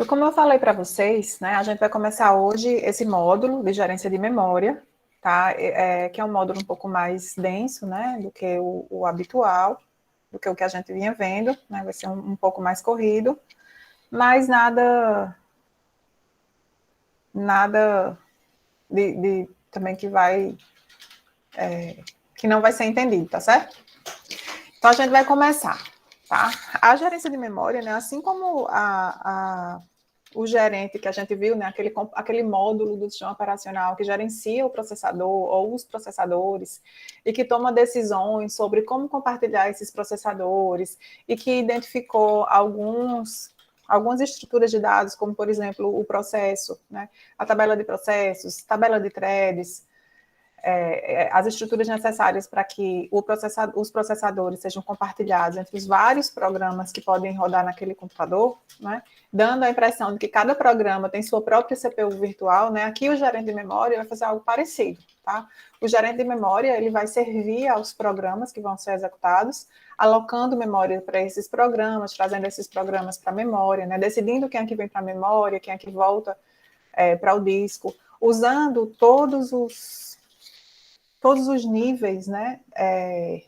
Como eu falei para vocês, né, a gente vai começar hoje esse módulo de gerência de memória, tá? Que é um módulo um pouco mais denso, né, do que o habitual, do que o que a gente vinha vendo, né? Vai ser um pouco mais corrido, mas nada de também que não vai ser entendido, tá certo? Então a gente vai começar, tá? A gerência de memória, né, assim como o gerente que a gente viu, né, aquele módulo do sistema operacional que gerencia o processador ou os processadores e que toma decisões sobre como compartilhar esses processadores e que identificou algumas estruturas de dados, como, por exemplo, o processo, né, a tabela de processos, tabela de threads, as estruturas necessárias para que os processadores sejam compartilhados entre os vários programas que podem rodar naquele computador, né, dando a impressão de que cada programa tem sua própria CPU virtual, né. Aqui o gerente de memória vai fazer algo parecido, tá? O gerente de memória, ele vai servir aos programas que vão ser executados, alocando memória para esses programas, trazendo esses programas para a memória, né, decidindo quem é que vem para a memória, quem é que volta para o disco, usando todos os níveis, né,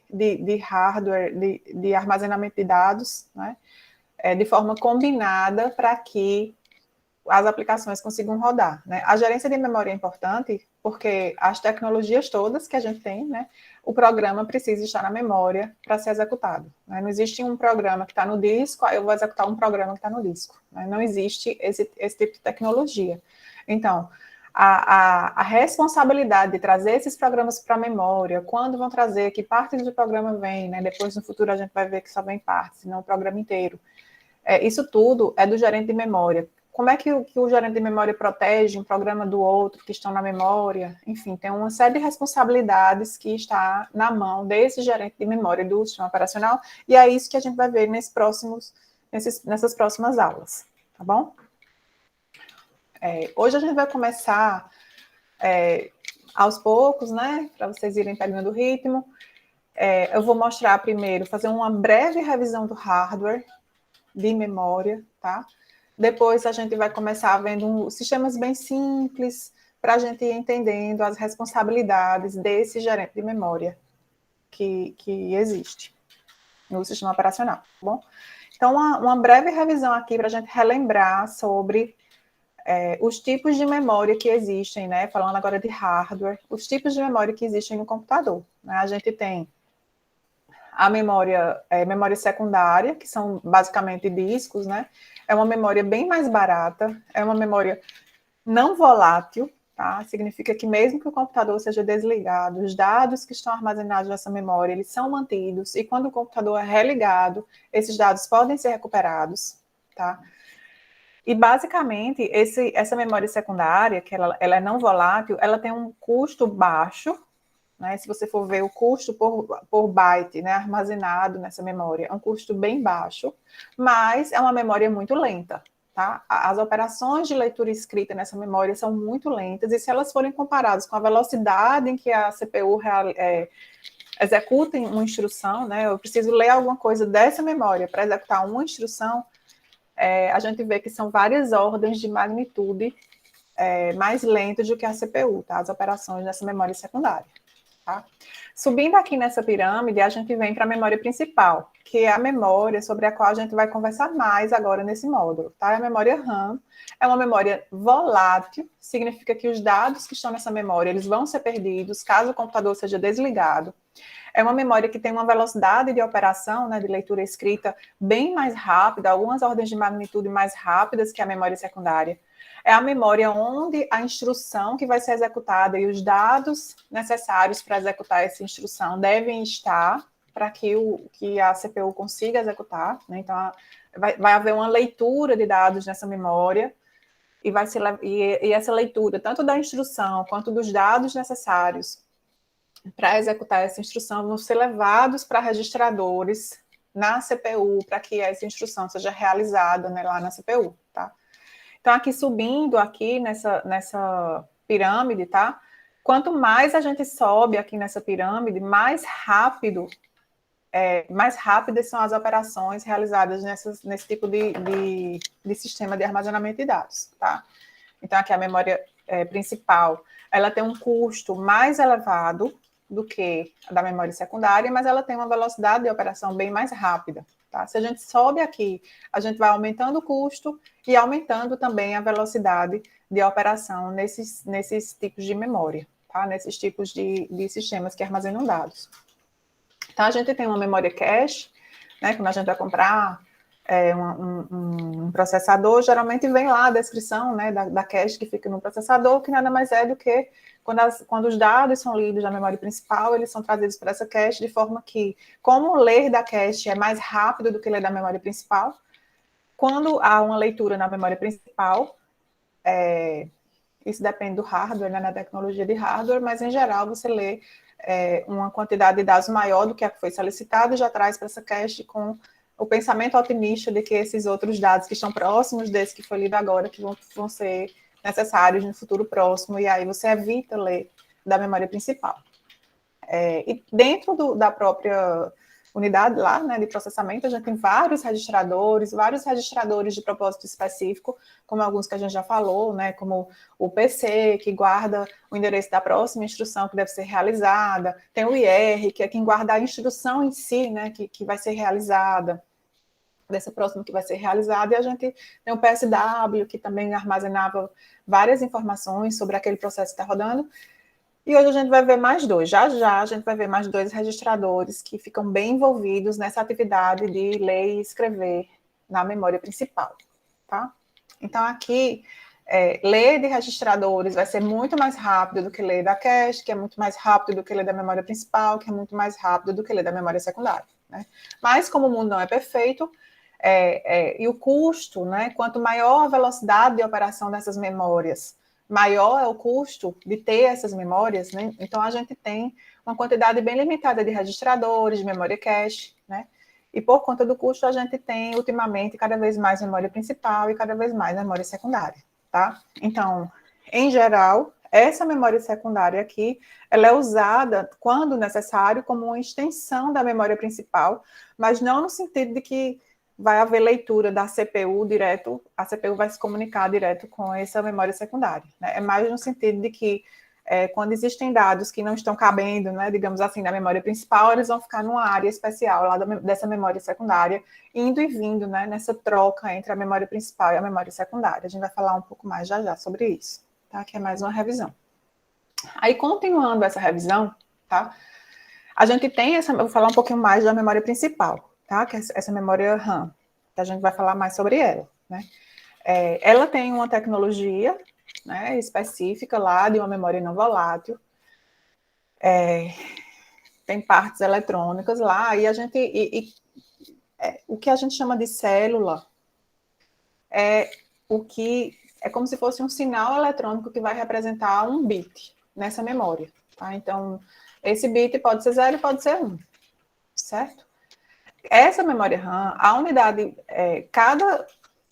de hardware, de armazenamento de dados, né, de forma combinada para que as aplicações consigam rodar, né. A gerência de memória é importante porque as tecnologias todas que a gente tem, né, o programa precisa estar na memória para ser executado, né. Não existe um programa que está no disco, aí eu vou executar um programa que está no disco, né. Não existe esse tipo de tecnologia. Então, a responsabilidade de trazer esses programas para a memória, quando vão trazer, que partes do programa vem, né? Depois, no futuro, a gente vai ver que só vem partes, não o programa inteiro. Isso tudo é do gerente de memória. Como é que o gerente de memória protege um programa do outro que estão na memória? Enfim, tem uma série de responsabilidades que está na mão desse gerente de memória do sistema operacional, e é isso que a gente vai ver nessas próximas aulas, tá bom? Hoje a gente vai começar aos poucos, né, para vocês irem pegando o ritmo. Eu vou mostrar primeiro, fazer uma breve revisão do hardware de memória, tá? Depois a gente vai começar vendo sistemas bem simples, para a gente ir entendendo as responsabilidades desse gerente de memória que existe no sistema operacional, tá bom? Então, uma breve revisão aqui para a gente relembrar sobre os tipos de memória que existem, né? Falando agora de hardware, os tipos de memória que existem no computador, né? A gente tem a memória secundária, que são basicamente discos, né? É uma memória bem mais barata, é uma memória não volátil, tá? Significa que mesmo que o computador seja desligado, os dados que estão armazenados nessa memória, eles são mantidos, e quando o computador é religado, esses dados podem ser recuperados, tá? E, basicamente, essa memória secundária, que ela é não volátil, ela tem um custo baixo, né? Se você for ver o custo por byte, né, armazenado nessa memória, é um custo bem baixo, mas é uma memória muito lenta, tá? As operações de leitura e escrita nessa memória são muito lentas, e se elas forem comparadas com a velocidade em que a CPU executa uma instrução, né, eu preciso ler alguma coisa dessa memória para executar uma instrução, a gente vê que são várias ordens de magnitude mais lentas do que a CPU, tá? As operações nessa memória secundária, tá? Subindo aqui nessa pirâmide, a gente vem para a memória principal, que é a memória sobre a qual a gente vai conversar mais agora nesse módulo, tá? A memória RAM é uma memória volátil, significa que os dados que estão nessa memória, eles vão ser perdidos caso o computador seja desligado. É uma memória que tem uma velocidade de operação, né, de leitura e escrita bem mais rápida, algumas ordens de magnitude mais rápidas que a memória secundária. É a memória onde a instrução que vai ser executada e os dados necessários para executar essa instrução devem estar para que a CPU consiga executar, né? Então, vai haver uma leitura de dados nessa memória, e essa leitura, tanto da instrução quanto dos dados necessários para executar essa instrução, vão ser levados para registradores na CPU, para que essa instrução seja realizada, né, lá na CPU, tá? Então, aqui subindo aqui nessa pirâmide, tá? Quanto mais a gente sobe aqui nessa pirâmide, mais rápido mais rápidas são as operações realizadas nesse tipo de sistema de armazenamento de dados, tá? Então, aqui a memória principal, ela tem um custo mais elevado do que a da memória secundária, mas ela tem uma velocidade de operação bem mais rápida, tá? Se a gente sobe aqui, a gente vai aumentando o custo e aumentando também a velocidade de operação nesses tipos de memória, tá? Nesses tipos de sistemas que armazenam dados. Então, a gente tem uma memória cache, né? Quando a gente vai comprar um processador, geralmente vem lá a descrição, né, da cache que fica no processador, que nada mais é do que quando os dados são lidos da memória principal, eles são trazidos para essa cache, de forma que, como ler da cache é mais rápido do que ler da memória principal, quando há uma leitura na memória principal, isso depende do hardware, né, da tecnologia de hardware, mas em geral você lê uma quantidade de dados maior do que a que foi solicitada e já traz para essa cache com o pensamento otimista de que esses outros dados que estão próximos desse que foi lido agora, que vão ser necessários no futuro próximo, e aí você evita ler da memória principal. E dentro da própria unidade lá, né, de processamento, a gente tem vários registradores de propósito específico, como alguns que a gente já falou, né, como o PC, que guarda o endereço da próxima instrução que deve ser realizada, tem o IR, que é quem guarda a instrução em si, né, que vai ser realizada, dessa próxima que vai ser realizada, e a gente tem o PSW, que também armazenava várias informações sobre aquele processo que está rodando. E hoje a gente vai ver mais dois. Já já a gente vai ver mais dois registradores que ficam bem envolvidos nessa atividade de ler e escrever na memória principal, tá? Então, aqui, ler de registradores vai ser muito mais rápido do que ler da cache, que é muito mais rápido do que ler da memória principal, que é muito mais rápido do que ler da memória secundária, né? Mas, como o mundo não é perfeito, e o custo, né? Quanto maior a velocidade de operação dessas memórias, maior é o custo de ter essas memórias, né? Então, a gente tem uma quantidade bem limitada de registradores, de memória cache, né? E por conta do custo, a gente tem, ultimamente, cada vez mais memória principal e cada vez mais memória secundária, tá? Então, em geral, essa memória secundária aqui, ela é usada, quando necessário, como uma extensão da memória principal, mas não no sentido de que vai haver leitura da CPU direto, a CPU vai se comunicar direto com essa memória secundária, né? É mais no sentido de que quando existem dados que não estão cabendo, né, digamos assim, na memória principal, eles vão ficar numa área especial lá dessa memória secundária, indo e vindo, né, nessa troca entre a memória principal e a memória secundária. A gente vai falar um pouco mais já já sobre isso, tá? Que é mais uma revisão. Aí, continuando essa revisão, tá? A gente tem eu vou falar um pouquinho mais da memória principal, tá? Que é essa memória RAM, que a gente vai falar mais sobre ela, né? Ela tem uma tecnologia, né, específica lá de uma memória não volátil, tem partes eletrônicas lá, e a gente o que a gente chama de célula é como se fosse um sinal eletrônico que vai representar um bit nessa memória, tá? Então, esse bit pode ser 0 e pode ser 1, certo? Essa memória RAM, a unidade,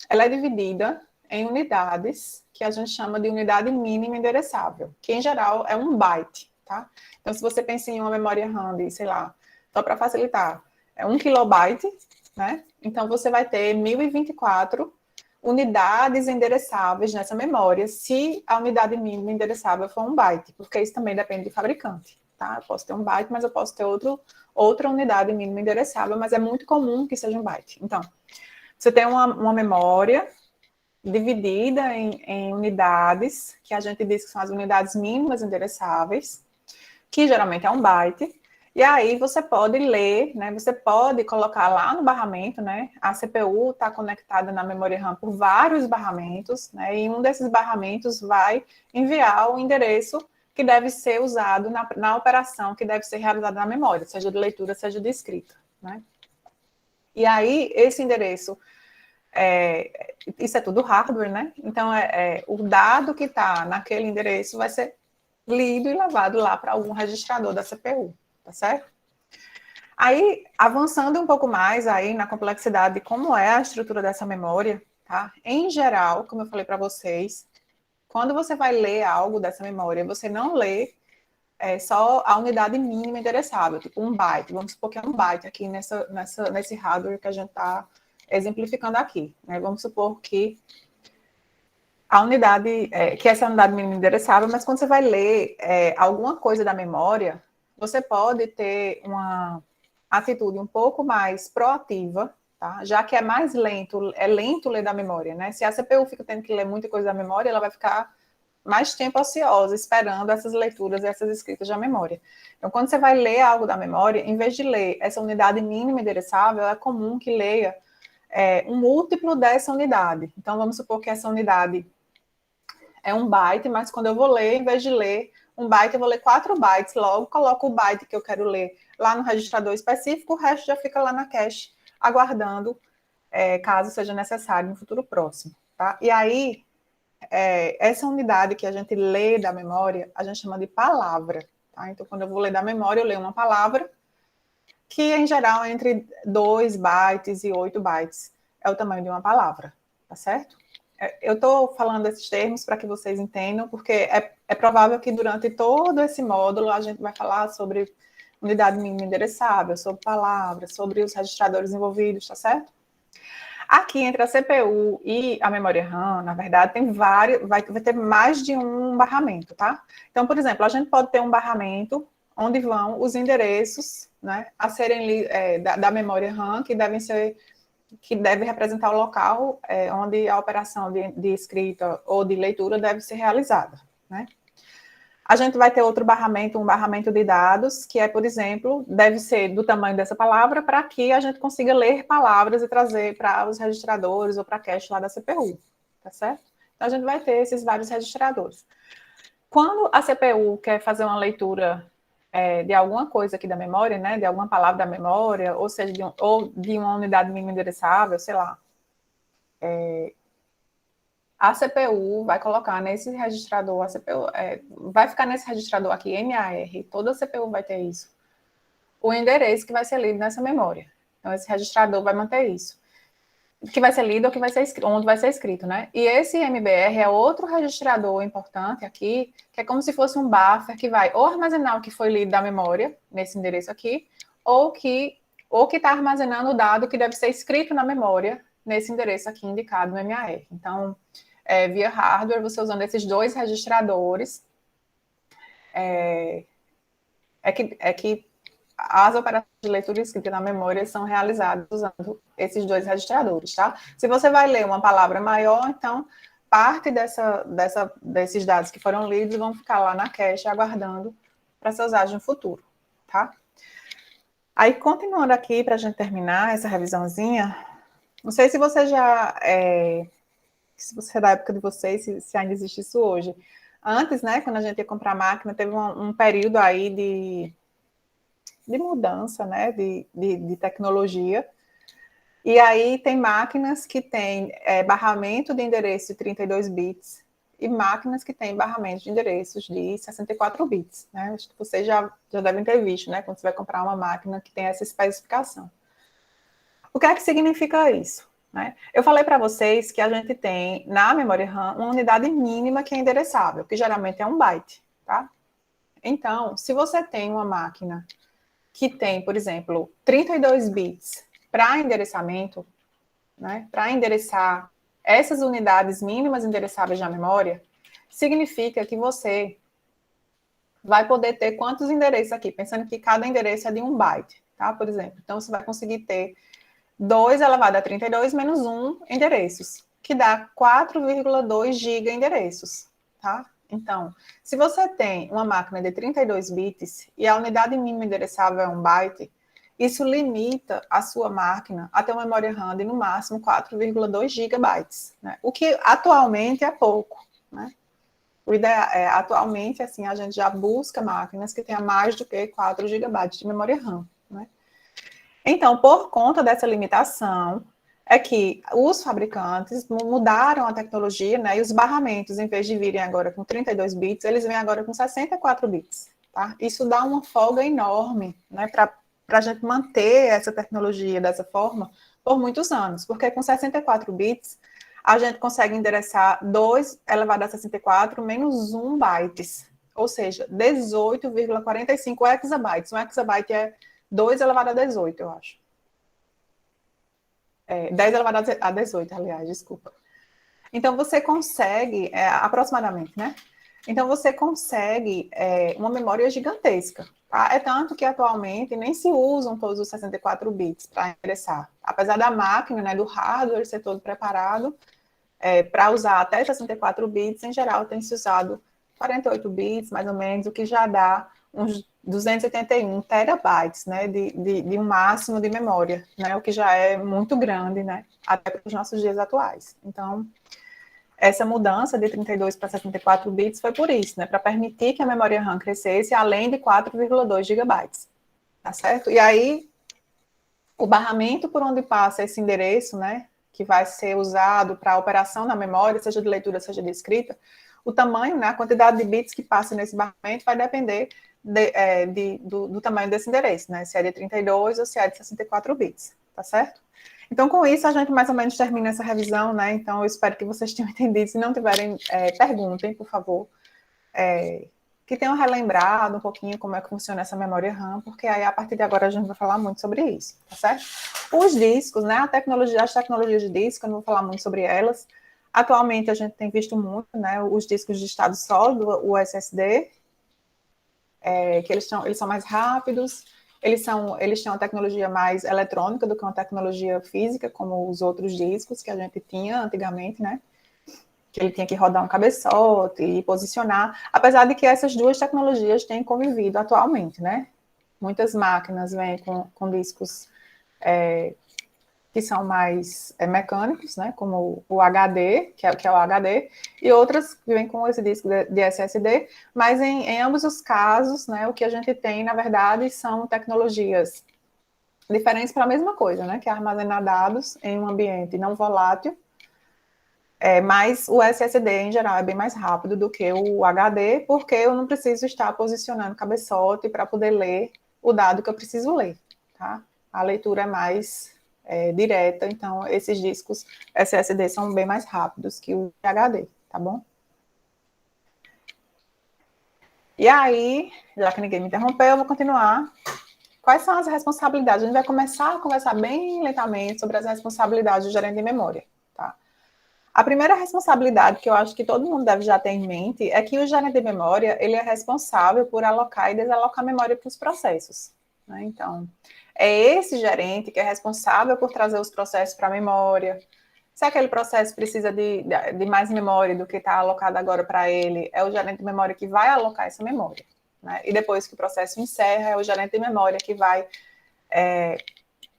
ela é dividida em unidades que a gente chama de unidade mínima endereçável, que em geral é um byte, tá? Então, se você pensa em uma memória RAM de, sei lá, só para facilitar, 1 kilobyte, né? Então, você vai ter 1024 unidades endereçáveis nessa memória, se a unidade mínima endereçável for 1 byte, porque isso também depende do fabricante, tá? Eu posso ter 1 byte, mas eu posso ter outra unidade mínima endereçável, mas é muito comum que seja 1 byte. Então, você tem uma memória dividida em unidades, que a gente diz que são as unidades mínimas endereçáveis, que geralmente é 1 byte, e aí você pode ler, né? Você pode colocar lá no barramento, né? A CPU está conectada na memória RAM por vários barramentos, né? E um desses barramentos vai enviar o endereço que deve ser usado na operação que deve ser realizada na memória, seja de leitura, seja de escrita, né? E aí, esse endereço, isso é tudo hardware, né? Então, o dado que está naquele endereço vai ser lido e levado lá para algum registrador da CPU, tá certo? Aí, avançando um pouco mais aí na complexidade de como é a estrutura dessa memória, tá? Em geral, como eu falei para vocês, quando você vai ler algo dessa memória, você não lê só a unidade mínima endereçável, tipo 1 byte. Vamos supor que é 1 byte aqui nesse hardware que a gente está exemplificando aqui. Né? Vamos supor que a unidade, que essa é a unidade mínima endereçável, mas quando você vai ler alguma coisa da memória, você pode ter uma atitude um pouco mais proativa, tá? Já que é lento ler da memória, né? Se a CPU fica tendo que ler muita coisa da memória, ela vai ficar mais tempo ociosa, esperando essas leituras e essas escritas da memória. Então, quando você vai ler algo da memória, em vez de ler essa unidade mínima endereçável, é comum que leia um múltiplo dessa unidade. Então, vamos supor que essa unidade é 1 byte, mas quando eu vou ler, em vez de ler 1 byte, eu vou ler 4 bytes. Logo, coloco o byte que eu quero ler lá no registrador específico, o resto já fica lá na cache, aguardando, caso seja necessário no futuro próximo. Tá? E aí, essa unidade que a gente lê da memória, a gente chama de palavra. Tá? Então, quando eu vou ler da memória, eu leio uma palavra, que em geral é entre 2 bytes e 8 bytes. É o tamanho de uma palavra, tá certo? Eu estou falando esses termos para que vocês entendam, porque é provável que durante todo esse módulo a gente vai falar sobre unidade mínima endereçável, sobre palavras, sobre os registradores envolvidos, tá certo? Aqui, entre a CPU e a memória RAM, na verdade, tem vários, vai ter mais de um barramento, tá? Então, por exemplo, a gente pode ter um barramento onde vão os endereços, né, a serem da memória RAM, que deve representar o local onde a operação de escrita ou de leitura deve ser realizada, né? A gente vai ter outro barramento, um barramento de dados, que por exemplo, deve ser do tamanho dessa palavra para que a gente consiga ler palavras e trazer para os registradores ou para a cache lá da CPU, tá certo? Então, a gente vai ter esses vários registradores. Quando a CPU quer fazer uma leitura de alguma coisa aqui da memória, né, de alguma palavra da memória, ou seja, de uma unidade mínima endereçável, sei lá, a CPU vai colocar nesse registrador, a CPU vai ficar nesse registrador aqui, MAR, toda a CPU vai ter isso, o endereço que vai ser lido nessa memória. Então, esse registrador vai manter isso. Que vai ser lido ou que vai ser escrito, onde vai ser escrito, né? E esse MBR é outro registrador importante aqui, que é como se fosse um buffer que vai ou armazenar o que foi lido da memória, nesse endereço aqui, ou que está armazenando o dado que deve ser escrito na memória, nesse endereço aqui indicado no MAR. Então, via hardware, você usando esses dois registradores, que as operações de leitura e escrita na memória são realizadas usando esses dois registradores, tá? Se você vai ler uma palavra maior, então, parte desses dados que foram lidos vão ficar lá na cache aguardando para ser usados no futuro, tá? Aí, continuando aqui, para a gente terminar essa revisãozinha, não sei se você se você é da época de vocês, se ainda existe isso hoje. Antes, né, quando a gente ia comprar máquina, teve um período aí de mudança, né, de tecnologia. E aí tem máquinas que têm barramento de endereço de 32 bits e máquinas que têm barramento de endereços de 64 bits. Né? Acho que vocês já devem ter visto, né, quando você vai comprar uma máquina que tem essa especificação. O que é que significa isso? Né? Eu falei para vocês que a gente tem na memória RAM uma unidade mínima que é endereçável, que geralmente é 1 byte. Tá? Então, se você tem uma máquina que tem, por exemplo, 32 bits para endereçamento, né, para endereçar essas unidades mínimas endereçáveis na memória, significa que você vai poder ter quantos endereços aqui? Pensando que cada endereço é de 1 byte, tá? Por exemplo. Então, você vai conseguir ter 2 elevado a 32 menos 1 endereços, que dá 4,2 giga endereços, tá? Então, se você tem uma máquina de 32 bits e a unidade mínima endereçável é 1 byte, isso limita a sua máquina a ter uma memória RAM de, no máximo, 4,2 gigabytes, né? O que atualmente é pouco, né? O ideal atualmente, assim, a gente já busca máquinas que tenham mais do que 4 gigabytes de memória RAM, né? Então, por conta dessa limitação, é que os fabricantes mudaram a tecnologia, né? E os barramentos, em vez de virem agora com 32 bits, eles vêm agora com 64 bits, tá? Isso dá uma folga enorme, né? Para a gente manter essa tecnologia dessa forma por muitos anos, porque com 64 bits, a gente consegue endereçar 2 elevado a 64 menos 1 bytes, ou seja, 18,45 exabytes. Um exabyte é 2 elevado a 18, eu acho. 10 elevado a 18, aliás, desculpa. Então, você consegue, aproximadamente, né? Então, você consegue uma memória gigantesca. Tá? É tanto que, atualmente, nem se usam todos os 64 bits para ingressar. Apesar da máquina, né, do hardware ser todo preparado, para usar até 64 bits, em geral, tem se usado 48 bits, mais ou menos, o que já dá uns 281 terabytes, né, de um máximo de memória, né, o que já é muito grande, né, até para os nossos dias atuais. Então, essa mudança de 32 para 64 bits foi por isso, né, para permitir que a memória RAM crescesse além de 4,2 gigabytes, tá certo? E aí, o barramento por onde passa esse endereço, né, que vai ser usado para a operação na memória, seja de leitura, seja de escrita, o tamanho, né, a quantidade de bits que passa nesse barramento vai depender do tamanho desse endereço, né, se é de 32 ou se é de 64 bits, tá certo? Então, com isso, a gente mais ou menos termina essa revisão, né, então eu espero que vocês tenham entendido, se não tiverem, perguntem, por favor, que tenham relembrado um pouquinho como é que funciona essa memória RAM, porque aí, a partir de agora, a gente vai falar muito sobre isso, tá certo? Os discos, né, as tecnologias de disco, eu não vou falar muito sobre elas. Atualmente, a gente tem visto muito, né, os discos de estado sólido, o SSD, que eles são mais rápidos, eles têm uma tecnologia mais eletrônica do que uma tecnologia física, como os outros discos que a gente tinha antigamente, né? Que ele tinha que rodar um cabeçote e posicionar, apesar de que essas duas tecnologias têm convivido atualmente, né? Muitas máquinas vêm com discos que são mais mecânicos, né? Como o HD, que é o HD, e outras que vêm com esse disco de SSD, mas em ambos os casos, né? O que a gente tem, na verdade, são tecnologias diferentes para a mesma coisa, né? Que é armazenar dados em um ambiente não volátil. Mas o SSD, em geral, é bem mais rápido do que o HD, porque eu não preciso estar posicionando cabeçote para poder ler o dado que eu preciso ler, tá? A leitura é mais direta, então esses discos SSD são bem mais rápidos que o HD, tá bom? E aí, já que ninguém me interrompeu, eu vou continuar. Quais são as responsabilidades? A gente vai começar a conversar bem lentamente sobre as responsabilidades do gerente de memória, tá? A primeira responsabilidade que eu acho que todo mundo deve já ter em mente é que o gerente de memória, ele é responsável por alocar e desalocar memória para os processos, né? Então, é esse gerente que é responsável por trazer os processos para a memória. Se aquele processo precisa de mais memória do que está alocado agora para ele, é o gerente de memória que vai alocar essa memória, né? E depois que o processo encerra, é o gerente de memória que vai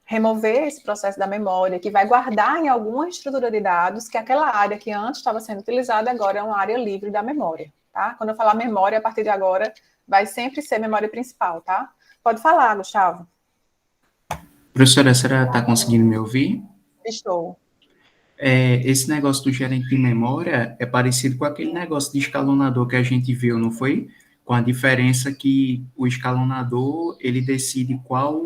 remover esse processo da memória, que vai guardar em alguma estrutura de dados que aquela área que antes estava sendo utilizada agora é uma área livre da memória, tá? Quando eu falar memória, a partir de agora, vai sempre ser memória principal, tá? Pode falar, Gustavo. Professora, a senhora está conseguindo me ouvir? Estou. Esse negócio do gerente de memória é parecido com aquele negócio de escalonador que a gente viu, não foi? Com a diferença que o escalonador, ele decide qual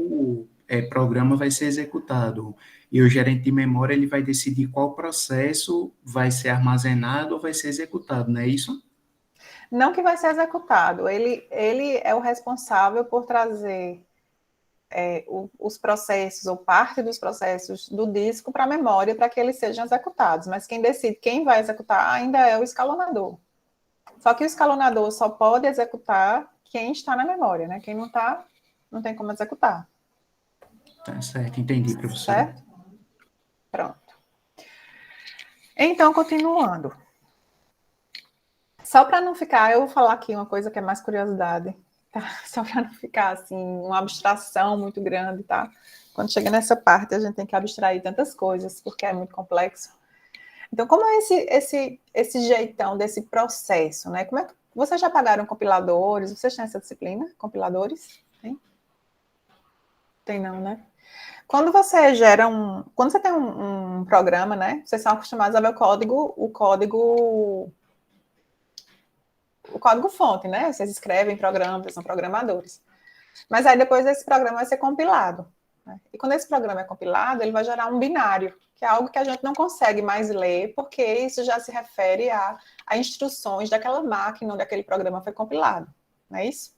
programa vai ser executado. E o gerente de memória, ele vai decidir qual processo vai ser armazenado ou vai ser executado, não é isso? Não que vai ser executado, ele é o responsável por trazer os processos ou parte dos processos do disco para a memória para que eles sejam executados, mas quem decide quem vai executar ainda é o escalonador. Só que o escalonador só pode executar quem está na memória, né? Quem não está, não tem como executar. Tá certo, entendi, professora. Certo? Pronto. Então, continuando. Só para não ficar, eu vou falar aqui uma coisa que é mais curiosidade, tá? Só para não ficar assim, uma abstração muito grande, tá? Quando chega nessa parte, a gente tem que abstrair tantas coisas, porque é muito complexo. Então, como é esse jeitão desse processo, né? Como é que vocês já pagaram compiladores? Vocês têm essa disciplina, compiladores? Tem? Tem não, né? Quando você quando você tem um programa, né? Vocês são acostumados a ver o código fonte, né? Vocês escrevem programas, vocês são programadores. Mas aí depois esse programa vai ser compilado. né? E quando esse programa é compilado, ele vai gerar um binário, que é algo que a gente não consegue mais ler, porque isso já se refere a instruções daquela máquina onde aquele programa foi compilado, não é isso?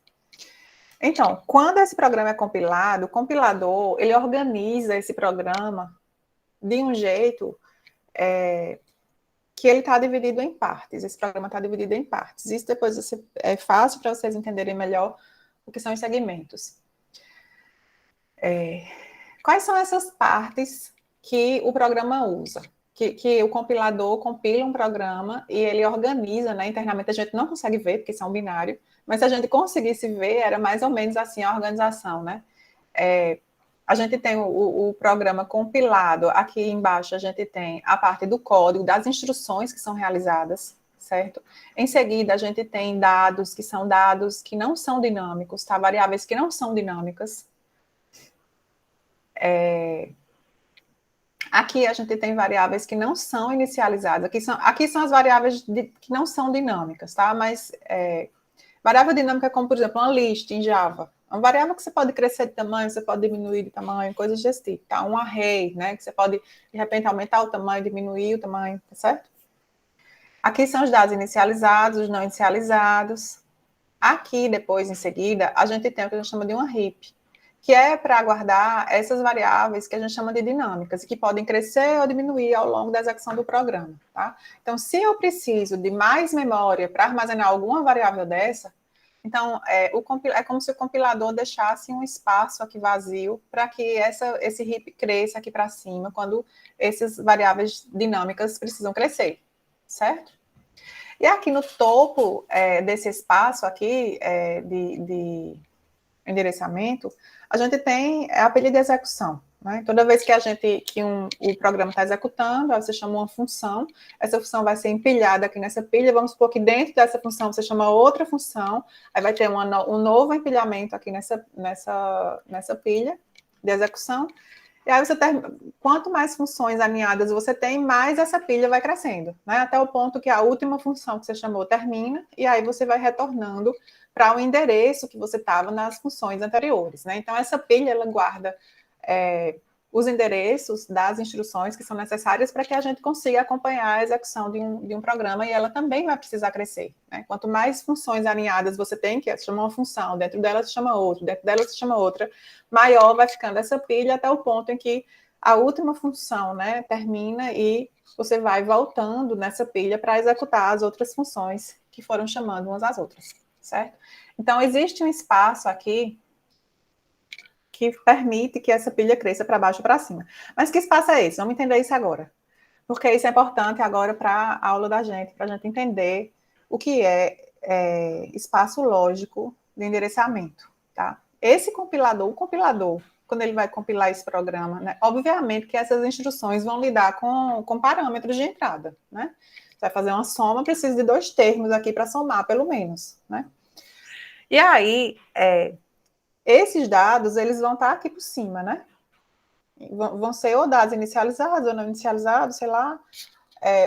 Então, quando esse programa é compilado, o compilador, ele organiza esse programa de um jeito que ele está dividido em partes. Esse programa está dividido em partes. Isso depois é fácil para vocês entenderem melhor o que são os segmentos. Quais são essas partes que o programa usa? Que o compilador compila um programa e ele organiza, né? Internamente a gente não consegue ver, porque isso é um binário, mas se a gente conseguisse ver, era mais ou menos assim a organização, né? A gente tem o programa compilado, aqui embaixo a gente tem a parte do código, das instruções que são realizadas, certo? Em seguida, a gente tem dados que não são dinâmicos, tá? Variáveis que não são dinâmicas. Aqui a gente tem variáveis que não são inicializadas. Aqui são as variáveis que não são dinâmicas, tá? Mas variável dinâmica é como, por exemplo, uma list em Java. Uma variável que você pode crescer de tamanho, você pode diminuir de tamanho, coisas desse tipo, tá? Um array, né? Que você pode, de repente, aumentar o tamanho, diminuir o tamanho, tá certo? Aqui são os dados inicializados, os não inicializados. Aqui, depois, em seguida, a gente tem o que a gente chama de uma heap, que é para guardar essas variáveis que a gente chama de dinâmicas, e que podem crescer ou diminuir ao longo da execução do programa, tá? Então, se eu preciso de mais memória para armazenar alguma variável dessa, então, é como se o compilador deixasse um espaço aqui vazio para que esse heap cresça aqui para cima, quando essas variáveis dinâmicas precisam crescer, certo? E aqui no topo desse espaço aqui de endereçamento, a gente tem a pilha de execução. Né? Toda vez que o programa está executando, aí você chama uma função, essa função vai ser empilhada aqui nessa pilha, vamos supor que dentro dessa função você chama outra função, aí vai ter um novo empilhamento aqui nessa pilha de execução, e aí quanto mais funções alinhadas você tem, mais essa pilha vai crescendo, né? Até o ponto que a última função que você chamou termina, e aí você vai retornando para o endereço que você estava nas funções anteriores, né? Então, essa pilha, ela guarda os endereços das instruções que são necessárias para que a gente consiga acompanhar a execução de um programa, e ela também vai precisar crescer, né? Quanto mais funções alinhadas você tem, que se chama uma função, dentro dela se chama outra, dentro dela se chama outra, maior vai ficando essa pilha até o ponto em que a última função, né, termina e você vai voltando nessa pilha para executar as outras funções que foram chamando umas às outras, certo? Então, existe um espaço aqui que permite que essa pilha cresça para baixo ou para cima. Mas que espaço é esse? Vamos entender isso agora. Porque isso é importante agora para a aula da gente, para a gente entender o que é espaço lógico de endereçamento, tá? O compilador, quando ele vai compilar esse programa, né, obviamente que essas instruções vão lidar com parâmetros de entrada, né? Você vai fazer uma soma, precisa de 2 termos aqui para somar, pelo menos, né? E aí, esses dados, eles vão estar aqui por cima, né? Vão ser ou dados inicializados ou não inicializados, sei lá,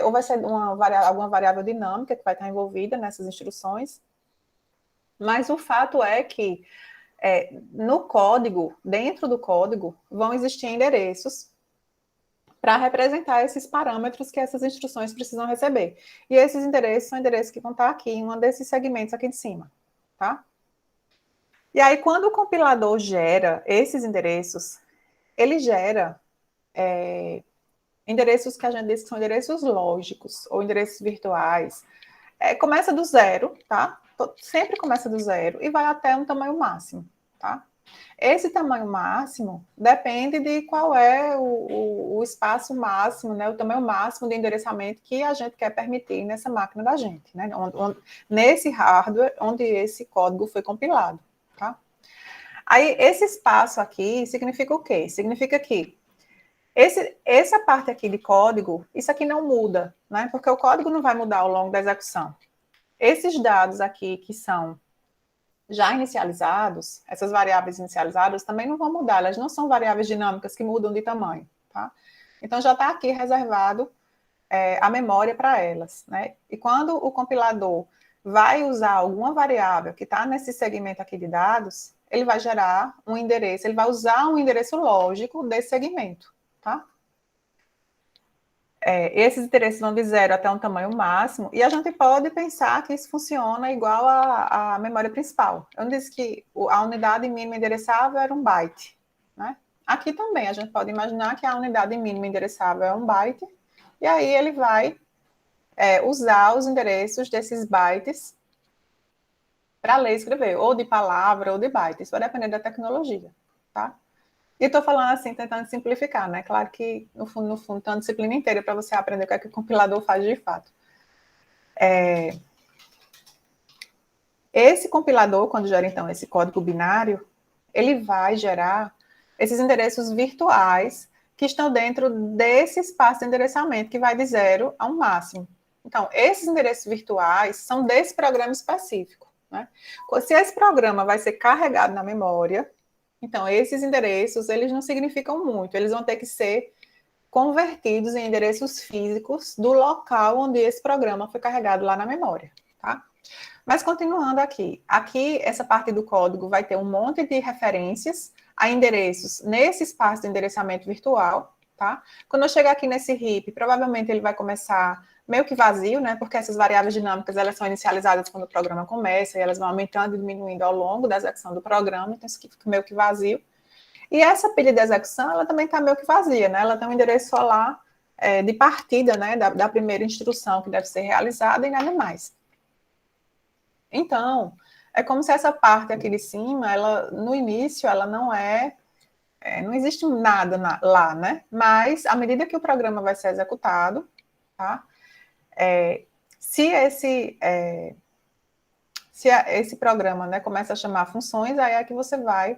ou vai ser alguma variável dinâmica que vai estar envolvida nessas instruções. Mas o fato é que no código, dentro do código, vão existir endereços para representar esses parâmetros que essas instruções precisam receber. E esses endereços são endereços que vão estar aqui, em um desses segmentos aqui de cima, tá? E aí, quando o compilador gera esses endereços, ele gera endereços que a gente diz que são endereços lógicos ou endereços virtuais. Começa do zero, tá? Sempre começa do zero e vai até um tamanho máximo, tá? Esse tamanho máximo depende de qual é o espaço máximo, né? O tamanho máximo de endereçamento que a gente quer permitir nessa máquina da gente, né? Nesse hardware onde esse código foi compilado, tá? Aí, esse espaço aqui significa o quê? Significa que essa parte aqui de código, isso aqui não muda, né? Porque o código não vai mudar ao longo da execução. Esses dados aqui que são já inicializados, essas variáveis inicializadas também não vão mudar, elas não são variáveis dinâmicas que mudam de tamanho, tá? Então já está aqui reservado a memória para elas, né? E quando o compilador vai usar alguma variável que está nesse segmento aqui de dados, ele vai gerar um endereço, ele vai usar um endereço lógico desse segmento, tá? Esses endereços vão de 0 até um tamanho máximo, e a gente pode pensar que isso funciona igual à memória principal. Eu disse que a unidade mínima endereçável era um byte, né? Aqui também a gente pode imaginar que a unidade mínima endereçável é um byte, e aí ele vai usar os endereços desses bytes para ler e escrever, ou de palavra ou de byte. Isso vai depender da tecnologia, tá? E estou falando assim, tentando simplificar, né? Claro que, no fundo, tem uma disciplina inteira para você aprender o que é que o compilador faz de fato. Esse compilador, quando gera, então, esse código binário, ele vai gerar esses endereços virtuais que estão dentro desse espaço de endereçamento, que vai de 0 a um máximo. Então, esses endereços virtuais são desse programa específico, né? Se esse programa vai ser carregado na memória, então, esses endereços, eles não significam muito, eles vão ter que ser convertidos em endereços físicos do local onde esse programa foi carregado lá na memória, tá? Mas continuando aqui, essa parte do código vai ter um monte de referências a endereços nesse espaço de endereçamento virtual, tá? Quando eu chegar aqui nesse heap, provavelmente ele vai começar meio que vazio, né? Porque essas variáveis dinâmicas, elas são inicializadas quando o programa começa e elas vão aumentando e diminuindo ao longo da execução do programa, então isso aqui fica meio que vazio. E essa pilha de execução, ela também está meio que vazia, né? Ela tem um endereço só lá de partida, né? Da primeira instrução que deve ser realizada e nada mais. Então, é como se essa parte aqui de cima, ela, no início, ela não não existe nada lá, né? Mas, à medida que o programa vai ser executado, tá? Se esse programa, né, começa a chamar funções, aí é que você vai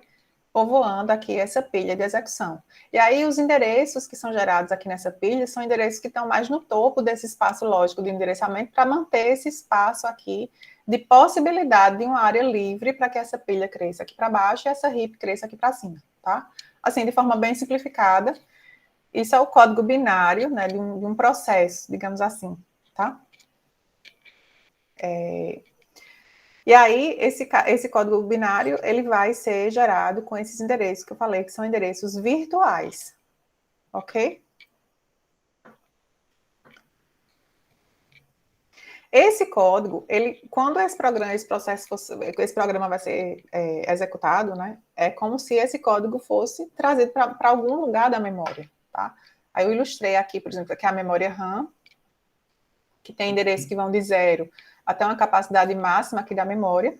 povoando aqui essa pilha de execução. E aí os endereços que são gerados aqui nessa pilha são endereços que estão mais no topo desse espaço lógico de endereçamento para manter esse espaço aqui de possibilidade de uma área livre para que essa pilha cresça aqui para baixo e essa heap cresça aqui para cima, tá? Assim, de forma bem simplificada, isso é o código binário, né, de um processo, digamos assim, tá? E aí, esse código binário, ele vai ser gerado com esses endereços que eu falei, que são endereços virtuais, ok? Esse código, quando esse programa vai ser executado, né, é como se esse código fosse trazido para algum lugar da memória, tá? Aí eu ilustrei aqui, por exemplo, aqui a memória RAM, que tem endereços que vão de 0 até uma capacidade máxima aqui da memória.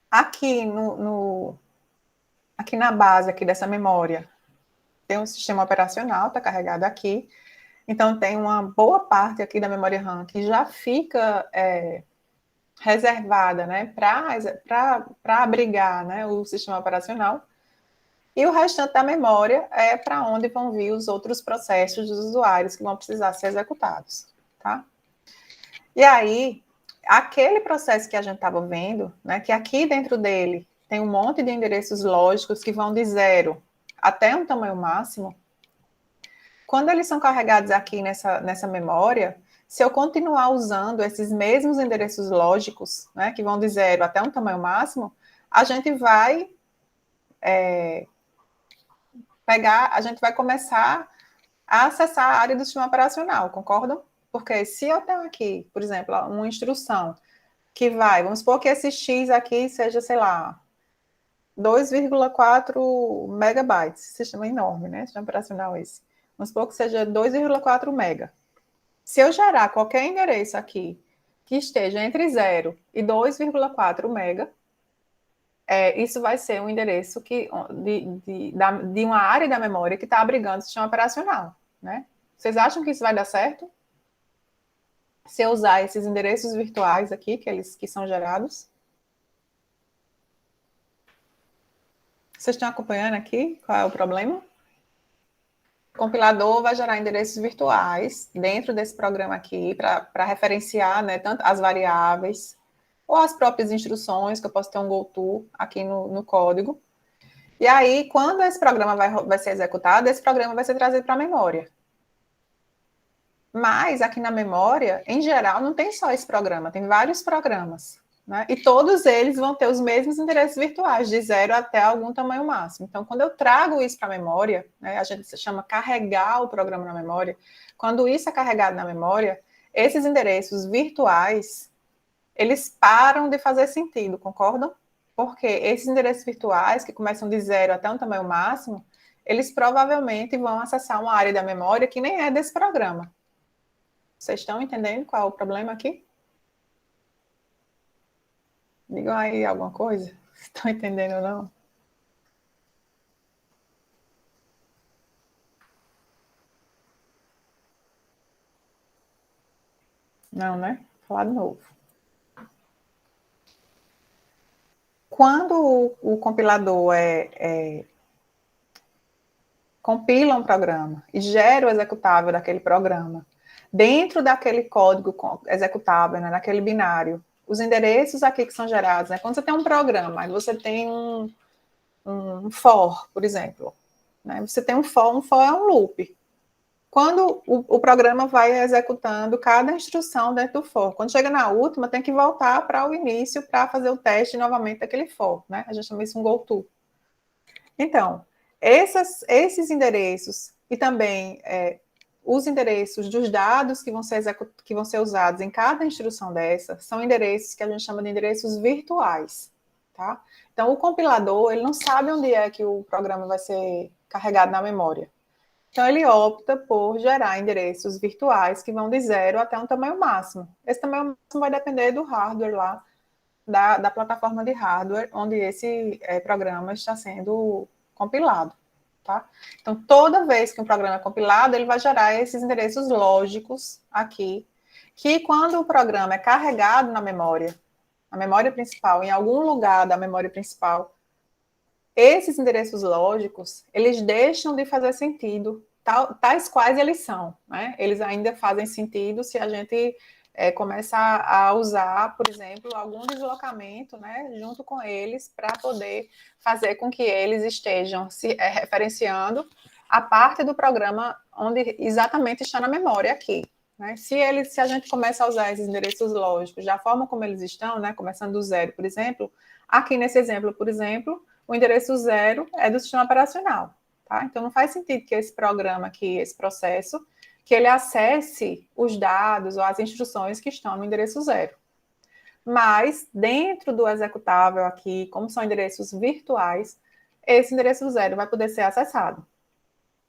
Aqui aqui na base aqui dessa memória tem um sistema operacional, está carregado aqui. Então, tem uma boa parte aqui da memória RAM que já fica reservada, né, para abrigar, né, o sistema operacional. E o restante da memória é para onde vão vir os outros processos dos usuários que vão precisar ser executados, tá? E aí, aquele processo que a gente estava vendo, né, que aqui dentro dele tem um monte de endereços lógicos que vão de 0 até um tamanho máximo, quando eles são carregados aqui nessa memória, se eu continuar usando esses mesmos endereços lógicos, né, que vão de 0 até um tamanho máximo, a gente vai a gente vai começar a acessar a área do sistema operacional, concordam? Porque se eu tenho aqui, por exemplo, uma instrução que vamos supor que esse X aqui seja, sei lá, 2,4 megabytes, sistema enorme, né? Sistema operacional esse. Vamos supor que seja 2,4 mega. Se eu gerar qualquer endereço aqui que esteja entre 0 e 2,4 mega, isso vai ser um endereço de uma área da memória que está abrigando o sistema operacional, né? Vocês acham que isso vai dar certo? Se eu usar esses endereços virtuais aqui, que são gerados? Vocês estão acompanhando aqui qual é o problema? O compilador vai gerar endereços virtuais dentro desse programa aqui para referenciar, né, tanto as variáveis ou as próprias instruções, que eu posso ter um goto aqui no código. E aí, quando esse programa vai ser executado, esse programa vai ser trazido para a memória. Mas aqui na memória, em geral, não tem só esse programa, tem vários programas, né? E todos eles vão ter os mesmos endereços virtuais, de 0 até algum tamanho máximo. Então, quando eu trago isso para a memória, né, a gente chama carregar o programa na memória, quando isso é carregado na memória, esses endereços virtuais, eles param de fazer sentido, concordam? Porque esses endereços virtuais, que começam de 0 até um tamanho máximo, eles provavelmente vão acessar uma área da memória que nem é desse programa. Vocês estão entendendo qual é o problema aqui? Digam aí alguma coisa. Estão entendendo ou não? Não, né? Vou falar de novo. Quando o compilador compila um programa e gera o executável daquele programa, dentro daquele código executável, né, naquele binário, os endereços aqui que são gerados, né, quando você tem um programa, aí você tem um for, por exemplo, né, você tem um for é um loop. Quando o programa vai executando cada instrução dentro do for, quando chega na última, tem que voltar para o início para fazer o teste novamente daquele for, né? A gente chama isso um goto. Então, esses endereços e também os endereços dos dados que vão ser usados em cada instrução dessa são endereços que a gente chama de endereços virtuais, tá? Então, o compilador, ele não sabe onde é que o programa vai ser carregado na memória. Então, ele opta por gerar endereços virtuais que vão de 0 até um tamanho máximo. Esse tamanho máximo vai depender do hardware lá, da plataforma de hardware onde esse programa está sendo compilado. Tá? Então, toda vez que um programa é compilado, ele vai gerar esses endereços lógicos aqui, que quando o programa é carregado na memória principal, em algum lugar da memória principal, esses endereços lógicos, eles deixam de fazer sentido, tais quais eles são, né? Eles ainda fazem sentido se a gente começa a usar, por exemplo, algum deslocamento, né, junto com eles, para poder fazer com que eles estejam se referenciando a parte do programa onde exatamente está na memória aqui. Né? Se a gente começa a usar esses endereços lógicos da forma como eles estão, né, começando do 0, por exemplo, aqui nesse exemplo, por exemplo, o endereço 0 é do sistema operacional. Tá? Então, não faz sentido que esse programa aqui, esse processo, que ele acesse os dados ou as instruções que estão no endereço 0. Mas, dentro do executável aqui, como são endereços virtuais, esse endereço 0 vai poder ser acessado.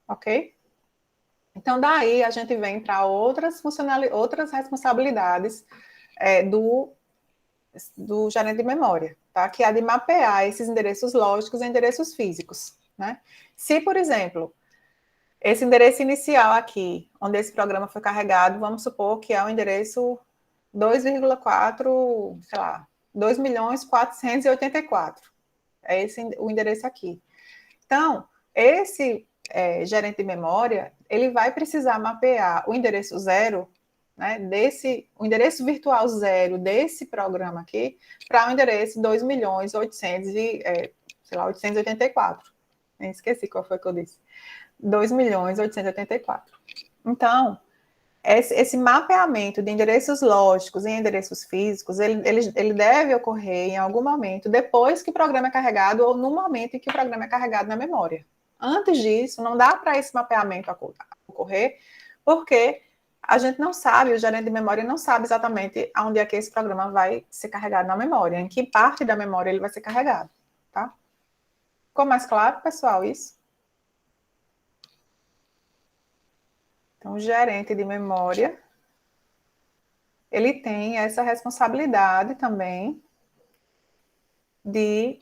Ok? Então, daí a gente vem para outras responsabilidades do gerente de memória, tá? Que é a de mapear esses endereços lógicos em endereços físicos, né? Se, por exemplo, esse endereço inicial aqui, onde esse programa foi carregado, vamos supor que é o endereço 2,4, sei lá, 2.484. É esse o endereço aqui. Então, esse gerente de memória, ele vai precisar mapear o endereço 0, né, o endereço virtual 0 desse programa aqui, para o endereço 2.884. Esqueci qual foi que eu disse. 2.884. Então, esse mapeamento de endereços lógicos em endereços físicos, ele deve ocorrer em algum momento depois que o programa é carregado ou no momento em que o programa é carregado na memória. Antes disso, não dá para esse mapeamento ocorrer, porque a gente não sabe, o gerente de memória não sabe exatamente onde é que esse programa vai ser carregado na memória, em que parte da memória ele vai ser carregado, tá? Ficou mais claro, pessoal, isso? Então, o gerente de memória, ele tem essa responsabilidade também de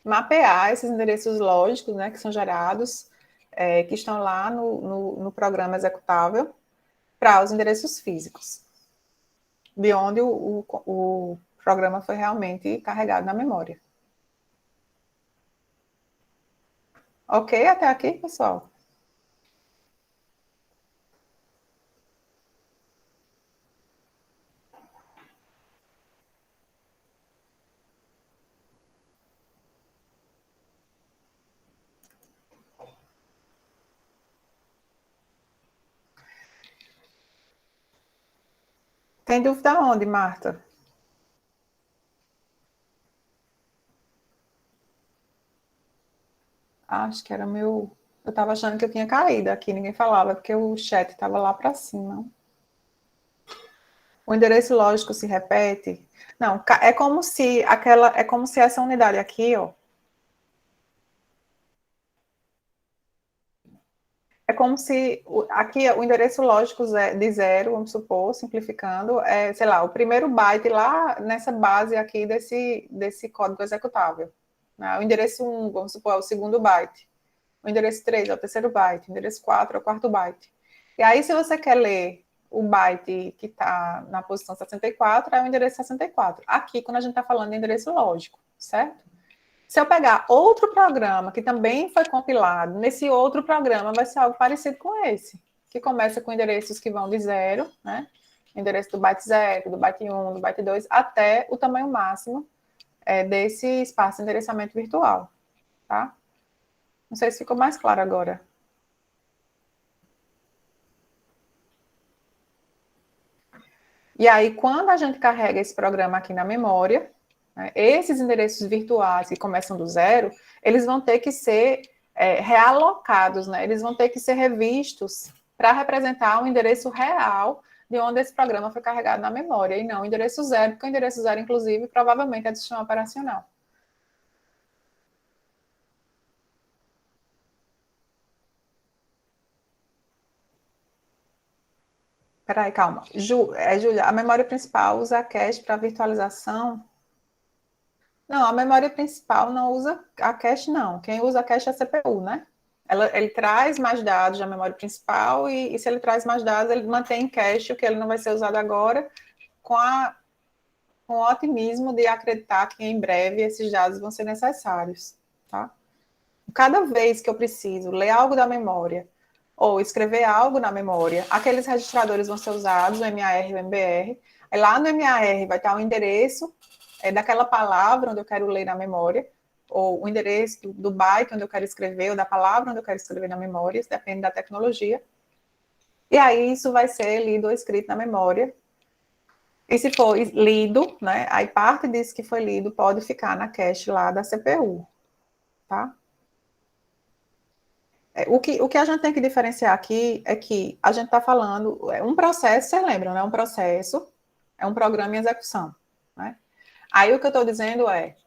mapear esses endereços lógicos, né, que são gerados, que estão lá no programa executável, para os endereços físicos, de onde o programa foi realmente carregado na memória. Ok até aqui, pessoal? Tem dúvida onde, Marta? Acho que era meu... Eu estava achando que eu tinha caído aqui, ninguém falava, porque o chat estava lá para cima. O endereço lógico se repete? Não, é como se essa unidade aqui, ó, é como se aqui o endereço lógico de zero, vamos supor, simplificando, é, sei lá, o primeiro byte lá nessa base aqui desse código executável. Né? O endereço 1, vamos supor, é o segundo byte. O endereço 3 é o terceiro byte. O endereço 4 é o quarto byte. E aí, se você quer ler o byte que está na posição 64, é o endereço 64. Aqui, quando a gente está falando de endereço lógico, certo? Se eu pegar outro programa que também foi compilado, nesse outro programa vai ser algo parecido com esse, que começa com endereços que vão de zero, né? Endereço do byte 0, do byte 1, do byte 2, até o tamanho máximo desse espaço de endereçamento virtual, tá? Não sei se ficou mais claro agora. E aí, quando a gente carrega esse programa aqui na memória, né, esses endereços virtuais que começam do zero, eles vão ter que ser realocados, né? Eles vão ter que ser revistos para representar o endereço real de onde esse programa foi carregado na memória, e não o endereço zero, porque o endereço zero, inclusive, provavelmente é do sistema operacional. Peraí, calma. Júlia, a memória principal usa a cache para virtualização. Não, a memória principal não usa a cache, não. Quem usa a cache é a CPU, né? Ele traz mais dados da memória principal e se ele traz mais dados, ele mantém em cache o que ele não vai ser usado agora, com, com o otimismo de acreditar que em breve esses dados vão ser necessários, tá? Cada vez que eu preciso ler algo da memória ou escrever algo na memória, aqueles registradores vão ser usados, o MAR e o MBR. Aí lá no MAR vai estar o endereço daquela palavra onde eu quero ler na memória, ou o endereço do byte onde eu quero escrever, ou da palavra onde eu quero escrever na memória, isso depende da tecnologia. E aí isso vai ser lido ou escrito na memória. E se for lido, né, aí parte disso que foi lido pode ficar na cache lá da CPU, tá? O que a gente tem que diferenciar aqui é que a gente está falando, um processo, vocês lembram, né? Um processo é um programa em execução, né? Aí o que eu estou dizendo é,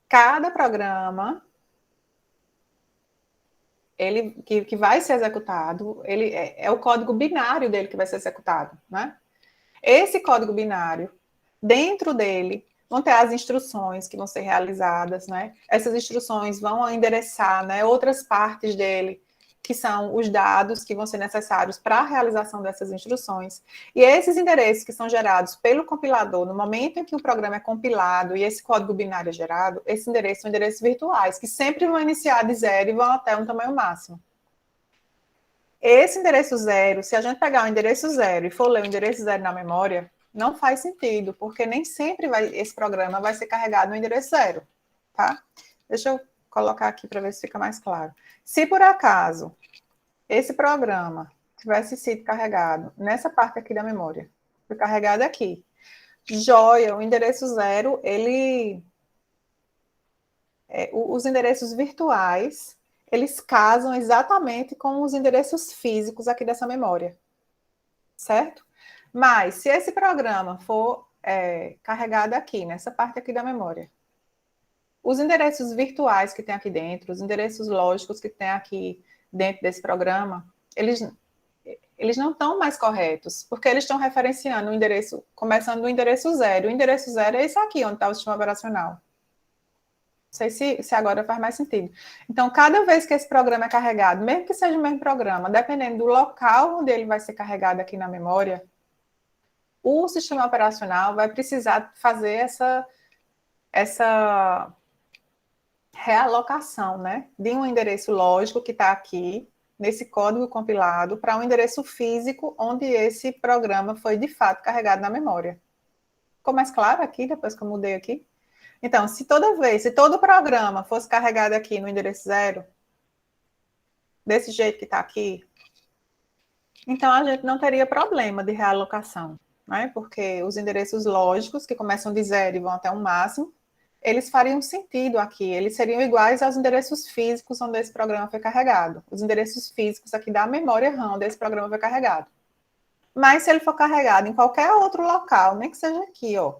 cada programa que vai ser executado, ele é o código binário dele que vai ser executado, né? Esse código binário, dentro dele, vão ter as instruções que vão ser realizadas, né? Essas instruções vão endereçar, né, outras partes dele, que são os dados que vão ser necessários para a realização dessas instruções. E esses endereços que são gerados pelo compilador, no momento em que o programa é compilado e esse código binário é gerado, esses endereços são endereços virtuais, que sempre vão iniciar de zero e vão até um tamanho máximo. Esse endereço zero, se a gente pegar o endereço zero e for ler o endereço zero na memória, não faz sentido, porque nem sempre esse programa vai ser carregado no endereço zero, tá? Deixa eu colocar aqui para ver se fica mais claro. Se por acaso esse programa tivesse sido carregado nessa parte aqui da memória, foi carregado aqui, joia, o endereço zero, os endereços virtuais, eles casam exatamente com os endereços físicos aqui dessa memória, certo? Mas, se esse programa for carregado aqui, nessa parte aqui da memória, os endereços virtuais que tem aqui dentro, os endereços lógicos que tem aqui dentro desse programa, eles não estão mais corretos, porque eles estão referenciando o endereço, começando do endereço zero. O endereço zero é esse aqui, onde está o sistema operacional. Não sei se agora faz mais sentido. Então, cada vez que esse programa é carregado, mesmo que seja o mesmo programa, dependendo do local onde ele vai ser carregado aqui na memória, o sistema operacional vai precisar fazer essa realocação, né, de um endereço lógico que está aqui, nesse código compilado, para um endereço físico onde esse programa foi, de fato, carregado na memória. Ficou mais claro aqui, depois que eu mudei aqui? Então, se todo programa fosse carregado aqui no endereço zero, desse jeito que está aqui, então a gente não teria problema de realocação, né? Porque os endereços lógicos, que começam de zero e vão até um máximo, eles fariam sentido aqui, eles seriam iguais aos endereços físicos onde esse programa foi carregado, os endereços físicos aqui da memória RAM onde esse programa foi carregado. Mas se ele for carregado em qualquer outro local, nem que seja aqui, ó,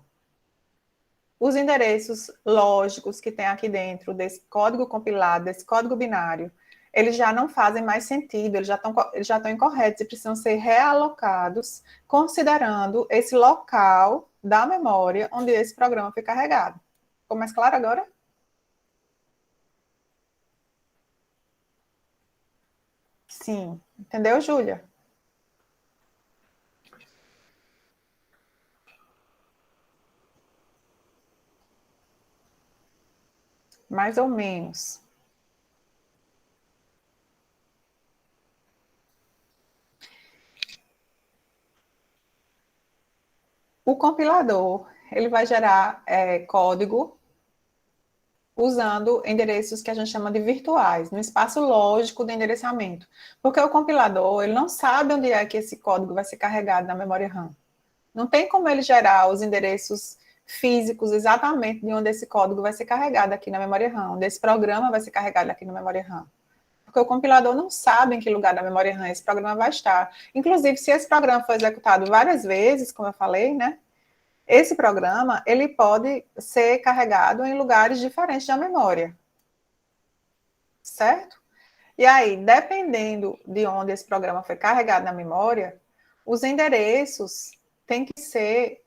os endereços lógicos que tem aqui dentro desse código compilado, desse código binário, eles já não fazem mais sentido, eles já estão incorretos e precisam ser realocados, considerando esse local da memória onde esse programa foi carregado. Ficou mais claro agora? Sim. Entendeu, Júlia? Mais ou menos. O compilador, ele vai gerar código usando endereços que a gente chama de virtuais, no espaço lógico de endereçamento. Porque o compilador, ele não sabe onde é que esse código vai ser carregado na memória RAM. Não tem como ele gerar os endereços físicos exatamente de onde esse código vai ser carregado aqui na memória RAM, onde esse programa vai ser carregado aqui na memória RAM. Porque o compilador não sabe em que lugar da memória RAM esse programa vai estar. Inclusive, se esse programa for executado várias vezes, como eu falei, né? Esse programa, ele pode ser carregado em lugares diferentes da memória. Certo? E aí, dependendo de onde esse programa foi carregado na memória, os endereços têm que ser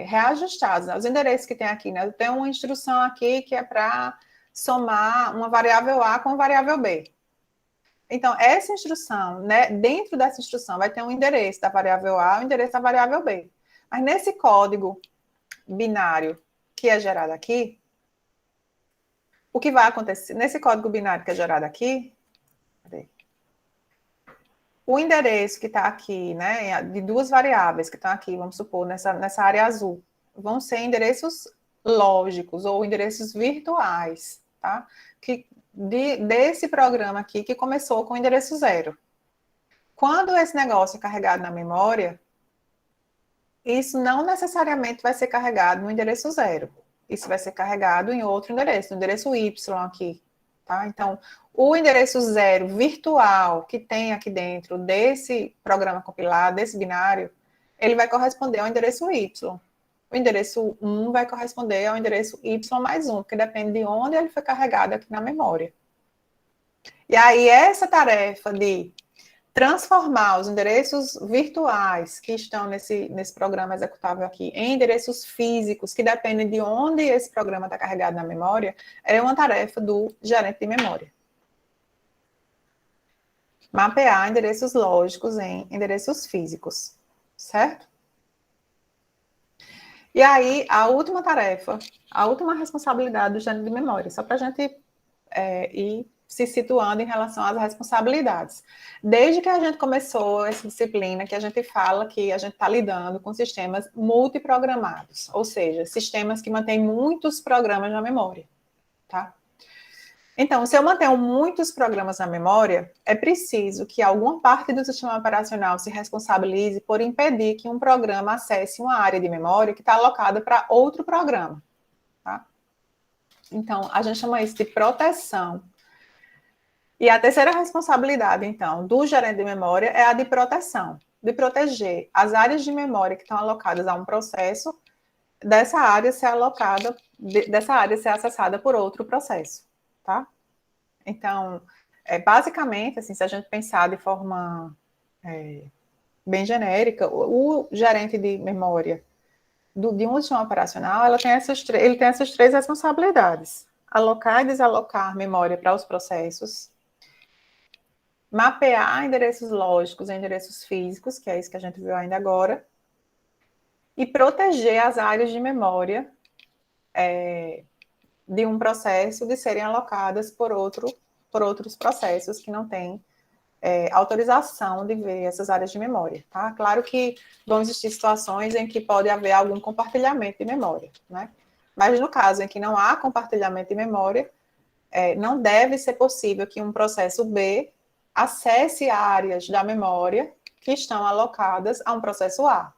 reajustados. Né? Os endereços que tem aqui, né? Eu tenho uma instrução aqui que é para somar uma variável A com uma variável B. Então, essa instrução, né, dentro dessa instrução, vai ter um endereço da variável A e um endereço da variável B. Mas nesse código binário que é gerado aqui, o que vai acontecer? Nesse código binário que é gerado aqui, o endereço que está aqui, né, de duas variáveis que estão aqui, vamos supor, nessa área azul, vão ser endereços lógicos ou endereços virtuais, tá? Desse programa aqui que começou com o endereço 0. Quando esse negócio é carregado na memória, isso não necessariamente vai ser carregado no endereço 0. Isso vai ser carregado em outro endereço, no endereço Y aqui, tá? Então, o endereço 0 virtual que tem aqui dentro desse programa compilado, desse binário, ele vai corresponder ao endereço Y. O endereço 1 vai corresponder ao endereço Y mais 1, porque depende de onde ele foi carregado aqui na memória. E aí, essa tarefa de transformar os endereços virtuais que estão nesse programa executável aqui em endereços físicos que dependem de onde esse programa está carregado na memória, é uma tarefa do gerente de memória. Mapear endereços lógicos em endereços físicos, certo? E aí, a última tarefa, a última responsabilidade do gerente de memória, só para a gente ir se situando em relação às responsabilidades. Desde que a gente começou essa disciplina, que a gente fala que a gente está lidando com sistemas multiprogramados, ou seja, sistemas que mantêm muitos programas na memória, tá? Então, se eu mantenho muitos programas na memória, é preciso que alguma parte do sistema operacional se responsabilize por impedir que um programa acesse uma área de memória que está alocada para outro programa, tá? Então, a gente chama isso de proteção. E a terceira responsabilidade, então, do gerente de memória é a de proteção, de proteger as áreas de memória que estão alocadas a um processo, dessa área ser alocada, dessa área ser acessada por outro processo, tá? Então, basicamente, assim, se a gente pensar de forma bem genérica, o gerente de memória de um sistema operacional, ele tem essas três responsabilidades: alocar e desalocar memória para os processos, mapear endereços lógicos e endereços físicos, que é isso que a gente viu ainda agora, e proteger as áreas de memória de um processo de serem alocadas por outros processos que não têm autorização de ver essas áreas de memória, tá? Claro que vão existir situações em que pode haver algum compartilhamento de memória, né? Mas no caso em que não há compartilhamento de memória, não deve ser possível que um processo B acesse áreas da memória que estão alocadas a um processo A.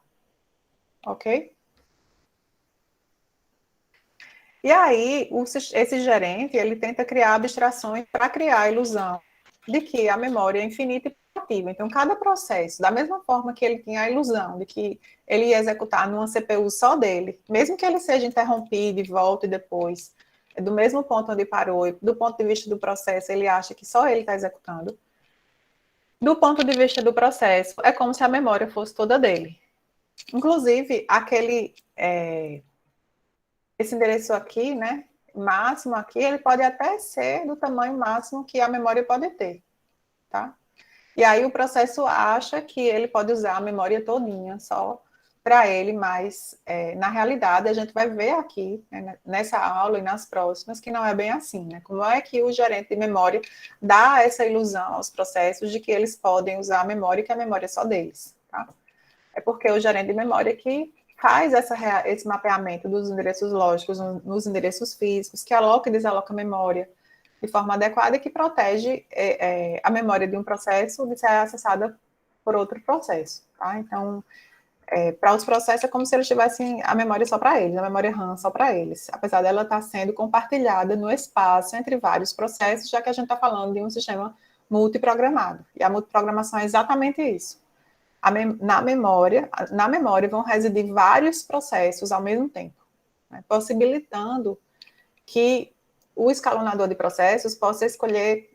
Ok? E aí, esse gerente, ele tenta criar abstrações para criar a ilusão de que a memória é infinita e privativa. Então, cada processo, da mesma forma que ele tinha a ilusão de que ele ia executar numa CPU só dele, mesmo que ele seja interrompido e volte depois, do mesmo ponto onde parou, e do ponto de vista do processo, ele acha que só ele está executando. Do ponto de vista do processo, é como se a memória fosse toda dele. Inclusive, esse endereço aqui, né, máximo aqui, ele pode até ser do tamanho máximo que a memória pode ter, tá? E aí o processo acha que ele pode usar a memória todinha só para ele, mas na realidade a gente vai ver aqui, né, nessa aula e nas próximas, que não é bem assim, né? Como é que o gerente de memória dá essa ilusão aos processos de que eles podem usar a memória e que a memória é só deles, tá? É porque o gerente de memória que faz esse mapeamento dos endereços lógicos nos endereços físicos, que aloca e desaloca a memória de forma adequada e que protege a memória de um processo de ser acessada por outro processo. Tá? Então, para os processos é como se eles tivessem a memória só para eles, a memória RAM só para eles, apesar dela estar sendo compartilhada no espaço entre vários processos, já que a gente está falando de um sistema multiprogramado. E a multiprogramação é exatamente isso. Na memória vão residir vários processos ao mesmo tempo, né, possibilitando que o escalonador de processos possa escolher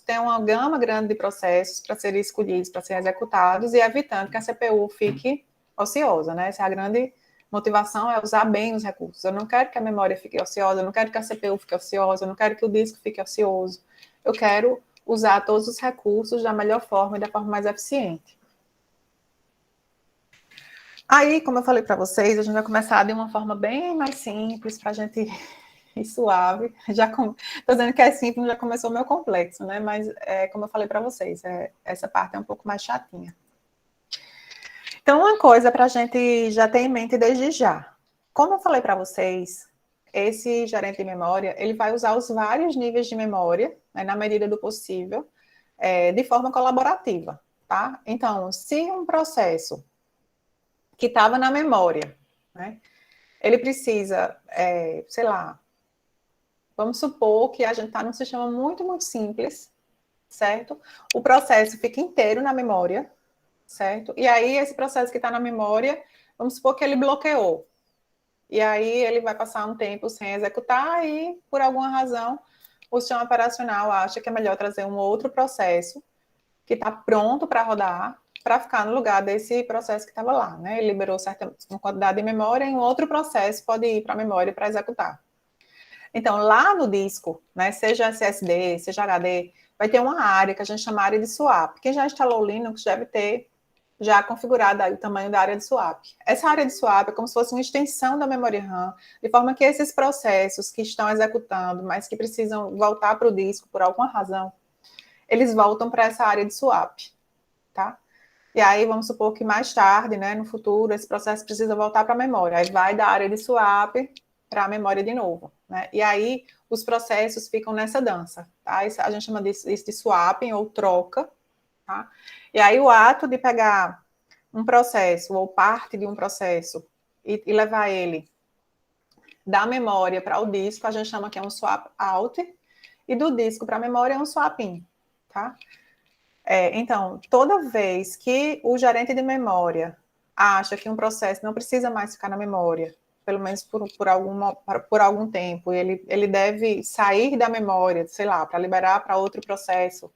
tem uma gama grande de processos para serem escolhidos, para serem executados, e evitando que a CPU fique ociosa, né? Essa é a grande motivação, é usar bem os recursos. Eu não quero que a memória fique ociosa, eu não quero que a CPU fique ociosa, eu não quero que o disco fique ocioso. Eu quero usar todos os recursos da melhor forma e da forma mais eficiente. Aí, como eu falei para vocês, a gente vai começar de uma forma bem mais simples, para a gente ir suave. Estou dizendo que é simples, já começou o meu complexo, né? Mas, como eu falei para vocês, essa parte é um pouco mais chatinha. Então, uma coisa para a gente já ter em mente desde já. Como eu falei para vocês, esse gerente de memória, ele vai usar os vários níveis de memória, né, na medida do possível, de forma colaborativa, tá? Então, se um processo que estava na memória, né? Ele precisa, sei lá, vamos supor que a gente está num sistema muito, muito simples, certo? O processo fica inteiro na memória, certo? E aí, esse processo que está na memória, vamos supor que ele bloqueou. E aí, ele vai passar um tempo sem executar e, por alguma razão, o sistema operacional acha que é melhor trazer um outro processo que está pronto para rodar, para ficar no lugar desse processo que estava lá, né? Ele liberou uma quantidade de memória e um outro processo pode ir para a memória para executar. Então, lá no disco, né, seja SSD, seja HD, vai ter uma área que a gente chama área de swap. Quem já instalou o Linux deve ter já configurado aí o tamanho da área de swap. Essa área de swap é como se fosse uma extensão da memória RAM, de forma que esses processos que estão executando, mas que precisam voltar para o disco por alguma razão, eles voltam para essa área de swap, tá? E aí, vamos supor que mais tarde, né, no futuro, esse processo precisa voltar para a memória. Aí vai da área de swap para a memória de novo, né? E aí, os processos ficam nessa dança, tá? Isso, a gente chama isso de swapping ou troca, tá? E aí, o ato de pegar um processo ou parte de um processo e levar ele da memória para o disco, a gente chama que é um swap out, e do disco para a memória é um swap in, tá? Então, toda vez que o gerente de memória acha que um processo não precisa mais ficar na memória, pelo menos por algum tempo, ele deve sair da memória, sei lá, para liberar para outro processo,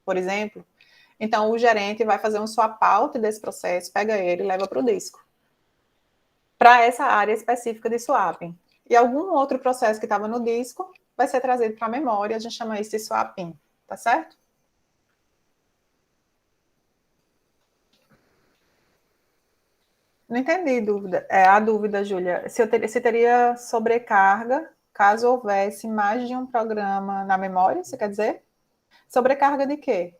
por exemplo, então o gerente vai fazer um swap out desse processo, pega ele e leva para o disco, para essa área específica de swapping. E algum outro processo que estava no disco vai ser trazido para a memória, a gente chama isso de swap in, tá certo? Não entendi dúvida. A dúvida, Júlia, se teria sobrecarga caso houvesse mais de um programa na memória, você quer dizer? Sobrecarga de quê?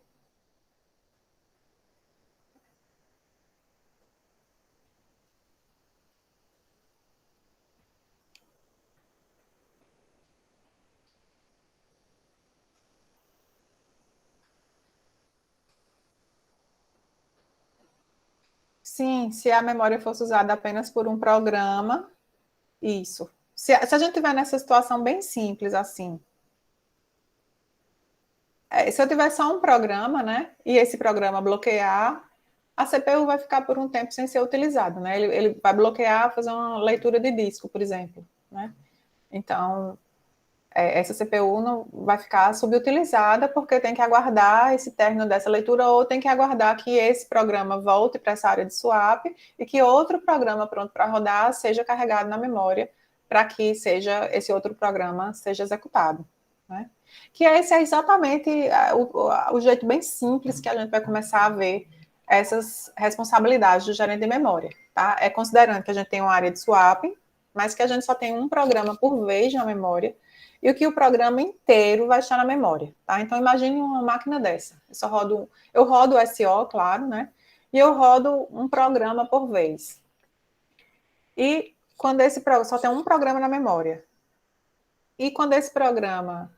Sim, se a memória fosse usada apenas por um programa, isso. se a gente tiver nessa situação bem simples assim, se eu tiver só um programa, né, e esse programa bloquear, a CPU vai ficar por um tempo sem ser utilizado, né? Ele vai bloquear, fazer uma leitura de disco, por exemplo, né? Então, essa CPU não vai ficar subutilizada porque tem que aguardar esse término dessa leitura ou tem que aguardar que esse programa volte para essa área de swap e que outro programa pronto para rodar seja carregado na memória para que esse outro programa seja executado, né? Que esse é exatamente o jeito bem simples que a gente vai começar a ver essas responsabilidades do gerente de memória, tá? É considerando que a gente tem uma área de swap, mas que a gente só tem um programa por vez na memória e o que o programa inteiro vai estar na memória, tá? Então, imagine uma máquina dessa. Eu rodo o SO, claro, né? E eu rodo um programa por vez. E quando esse programa, só tem um programa na memória. E quando esse programa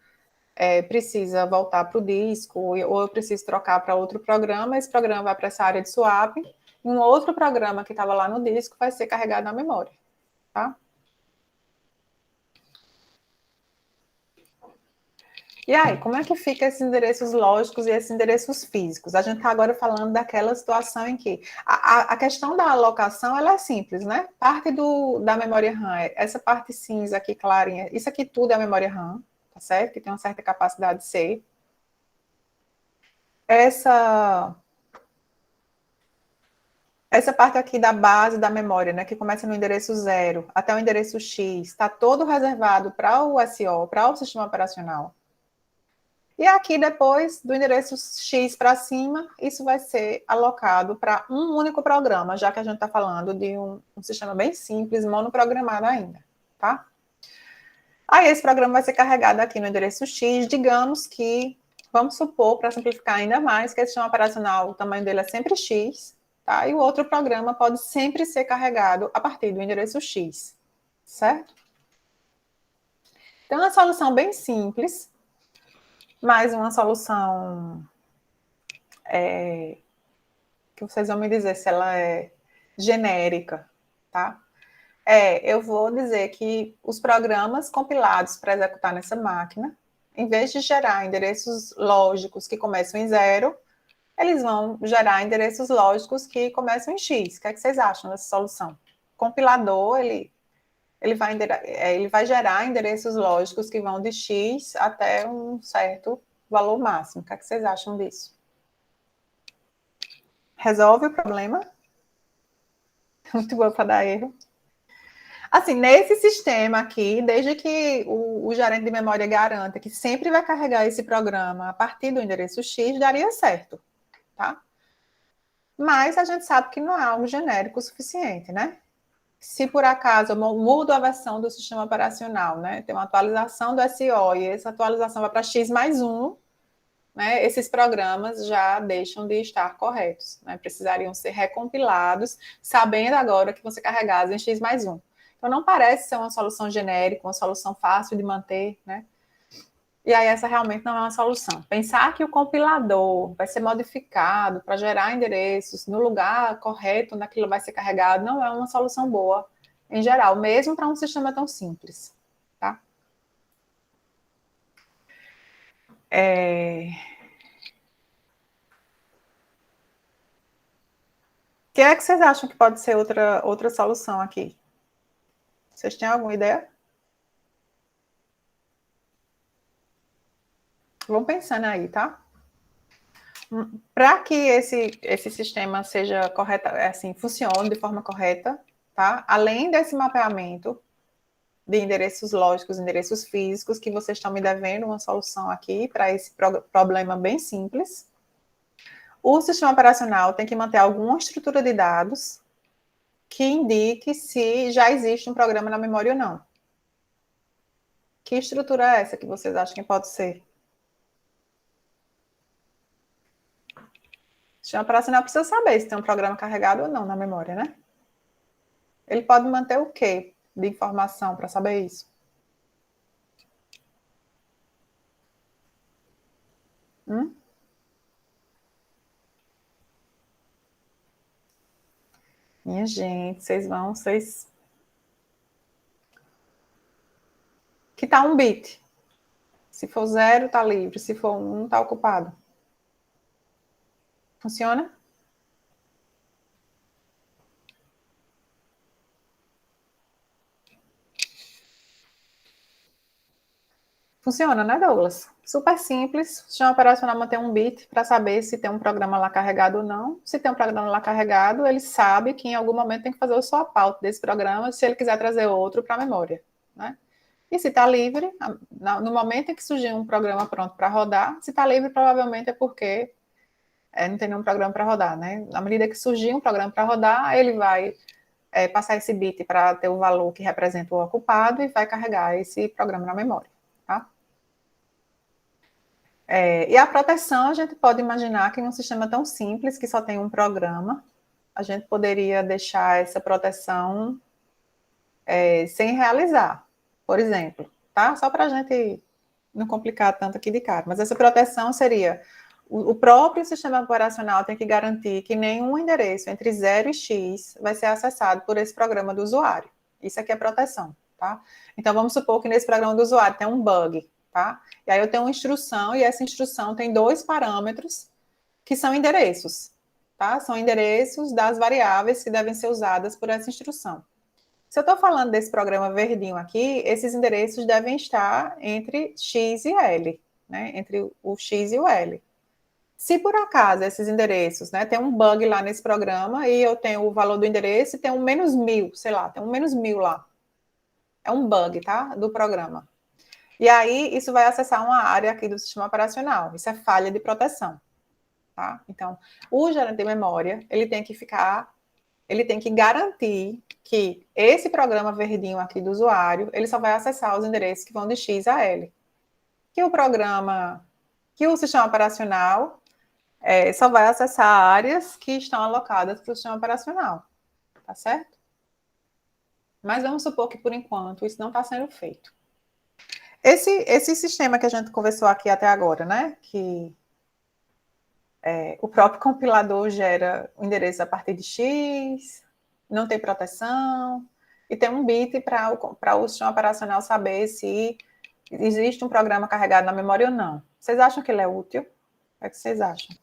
precisa voltar para o disco, ou eu preciso trocar para outro programa, esse programa vai para essa área de swap, e um outro programa que estava lá no disco vai ser carregado na memória, tá? E aí, como é que fica esses endereços lógicos e esses endereços físicos? A gente está agora falando daquela situação em que a questão da alocação ela é simples, né? Parte da memória RAM, essa parte cinza aqui clarinha, isso aqui tudo é a memória RAM, tá certo? Que tem uma certa capacidade de ser. Essa parte aqui da base da memória, né, que começa no endereço 0 até o endereço X, está todo reservado para o SO, para o sistema operacional. E aqui, depois do endereço X para cima, isso vai ser alocado para um único programa, já que a gente está falando de um sistema bem simples, monoprogramado ainda, tá? Aí esse programa vai ser carregado aqui no endereço X, digamos que, vamos supor, para simplificar ainda mais, que esse sistema operacional, o tamanho dele é sempre X, tá? E o outro programa pode sempre ser carregado a partir do endereço X, certo? Então, é uma solução bem simples, mas uma solução que vocês vão me dizer se ela é genérica, tá? Eu vou dizer que os programas compilados para executar nessa máquina, em vez de gerar endereços lógicos que começam em 0, eles vão gerar endereços lógicos que começam em X. O que é que vocês acham dessa solução? O compilador, ele vai gerar endereços lógicos que vão de X até um certo valor máximo. O que é que vocês acham disso? Resolve o problema? Muito bom para dar erro. Assim, nesse sistema aqui, desde que o gerente de memória garanta que sempre vai carregar esse programa a partir do endereço X, daria certo, tá? Mas a gente sabe que não é algo genérico o suficiente, né? Se por acaso eu mudo a versão do sistema operacional, né? Tem uma atualização do SO e essa atualização vai para X mais 1, né? Esses programas já deixam de estar corretos, né? Precisariam ser recompilados, sabendo agora que vão ser carregados em X mais 1. Então, não parece ser uma solução genérica, uma solução fácil de manter, né? E aí, essa realmente não é uma solução. Pensar que o compilador vai ser modificado para gerar endereços no lugar correto onde aquilo vai ser carregado não é uma solução boa, em geral, mesmo para um sistema tão simples, tá? O que é que vocês acham que pode ser outra solução aqui? Vocês têm alguma ideia? Vão pensando aí, tá? Para que esse sistema seja correto, assim, funcione de forma correta, tá? Além desse mapeamento de endereços lógicos, endereços físicos, que vocês estão me devendo uma solução aqui para esse problema bem simples. O sistema operacional tem que manter alguma estrutura de dados que indique se já existe um programa na memória ou não. Que estrutura é essa que vocês acham que pode ser? O sistema operacional precisa saber se tem um programa carregado ou não na memória, né? Ele pode manter o quê de informação para saber isso? Minha gente, vocês que está 1 bit. Se for 0, está livre. Se for 1, está ocupado. Funciona? Funciona, né, Douglas? Super simples. O sistema operacional mantém 1 bit para saber se tem um programa lá carregado ou não. Se tem um programa lá carregado, ele sabe que em algum momento tem que fazer o swap out desse programa, se ele quiser trazer outro para a memória, né? E se está livre, no momento em que surgir um programa pronto para rodar, se está livre, provavelmente é porque não tem nenhum programa para rodar, né? Na medida que surgir um programa para rodar, ele vai passar esse bit para ter o valor que representa o ocupado e vai carregar esse programa na memória, tá? E a proteção, a gente pode imaginar que em um sistema tão simples, que só tem um programa, a gente poderia deixar essa proteção sem realizar, por exemplo, tá? Só para a gente não complicar tanto aqui de cara. Mas essa proteção seria, o próprio sistema operacional tem que garantir que nenhum endereço entre 0 e X vai ser acessado por esse programa do usuário. Isso aqui é proteção, tá? Então, vamos supor que nesse programa do usuário tem um bug, tá? E aí eu tenho uma instrução, e essa instrução tem 2 parâmetros que são endereços, tá? São endereços das variáveis que devem ser usadas por essa instrução. Se eu estou falando desse programa verdinho aqui, esses endereços devem estar entre X e L, né? Entre o X e o L. Se por acaso esses endereços, né, tem um bug lá nesse programa e eu tenho o valor do endereço e tem um -1000, sei lá, tem um -1000 lá. É um bug, tá? Do programa. E aí, isso vai acessar uma área aqui do sistema operacional. Isso é falha de proteção, tá? Então, o gerente de memória, ele tem que garantir que esse programa verdinho aqui do usuário, ele só vai acessar os endereços que vão de X a L. Que o sistema operacional só vai acessar áreas que estão alocadas para o sistema operacional, tá certo? Mas vamos supor que, por enquanto, isso não está sendo feito. Esse sistema que a gente conversou aqui até agora, né, que o próprio compilador gera o endereço a partir de X, não tem proteção, e tem um bit para o sistema operacional saber se existe um programa carregado na memória ou não. Vocês acham que ele é útil? O que vocês acham?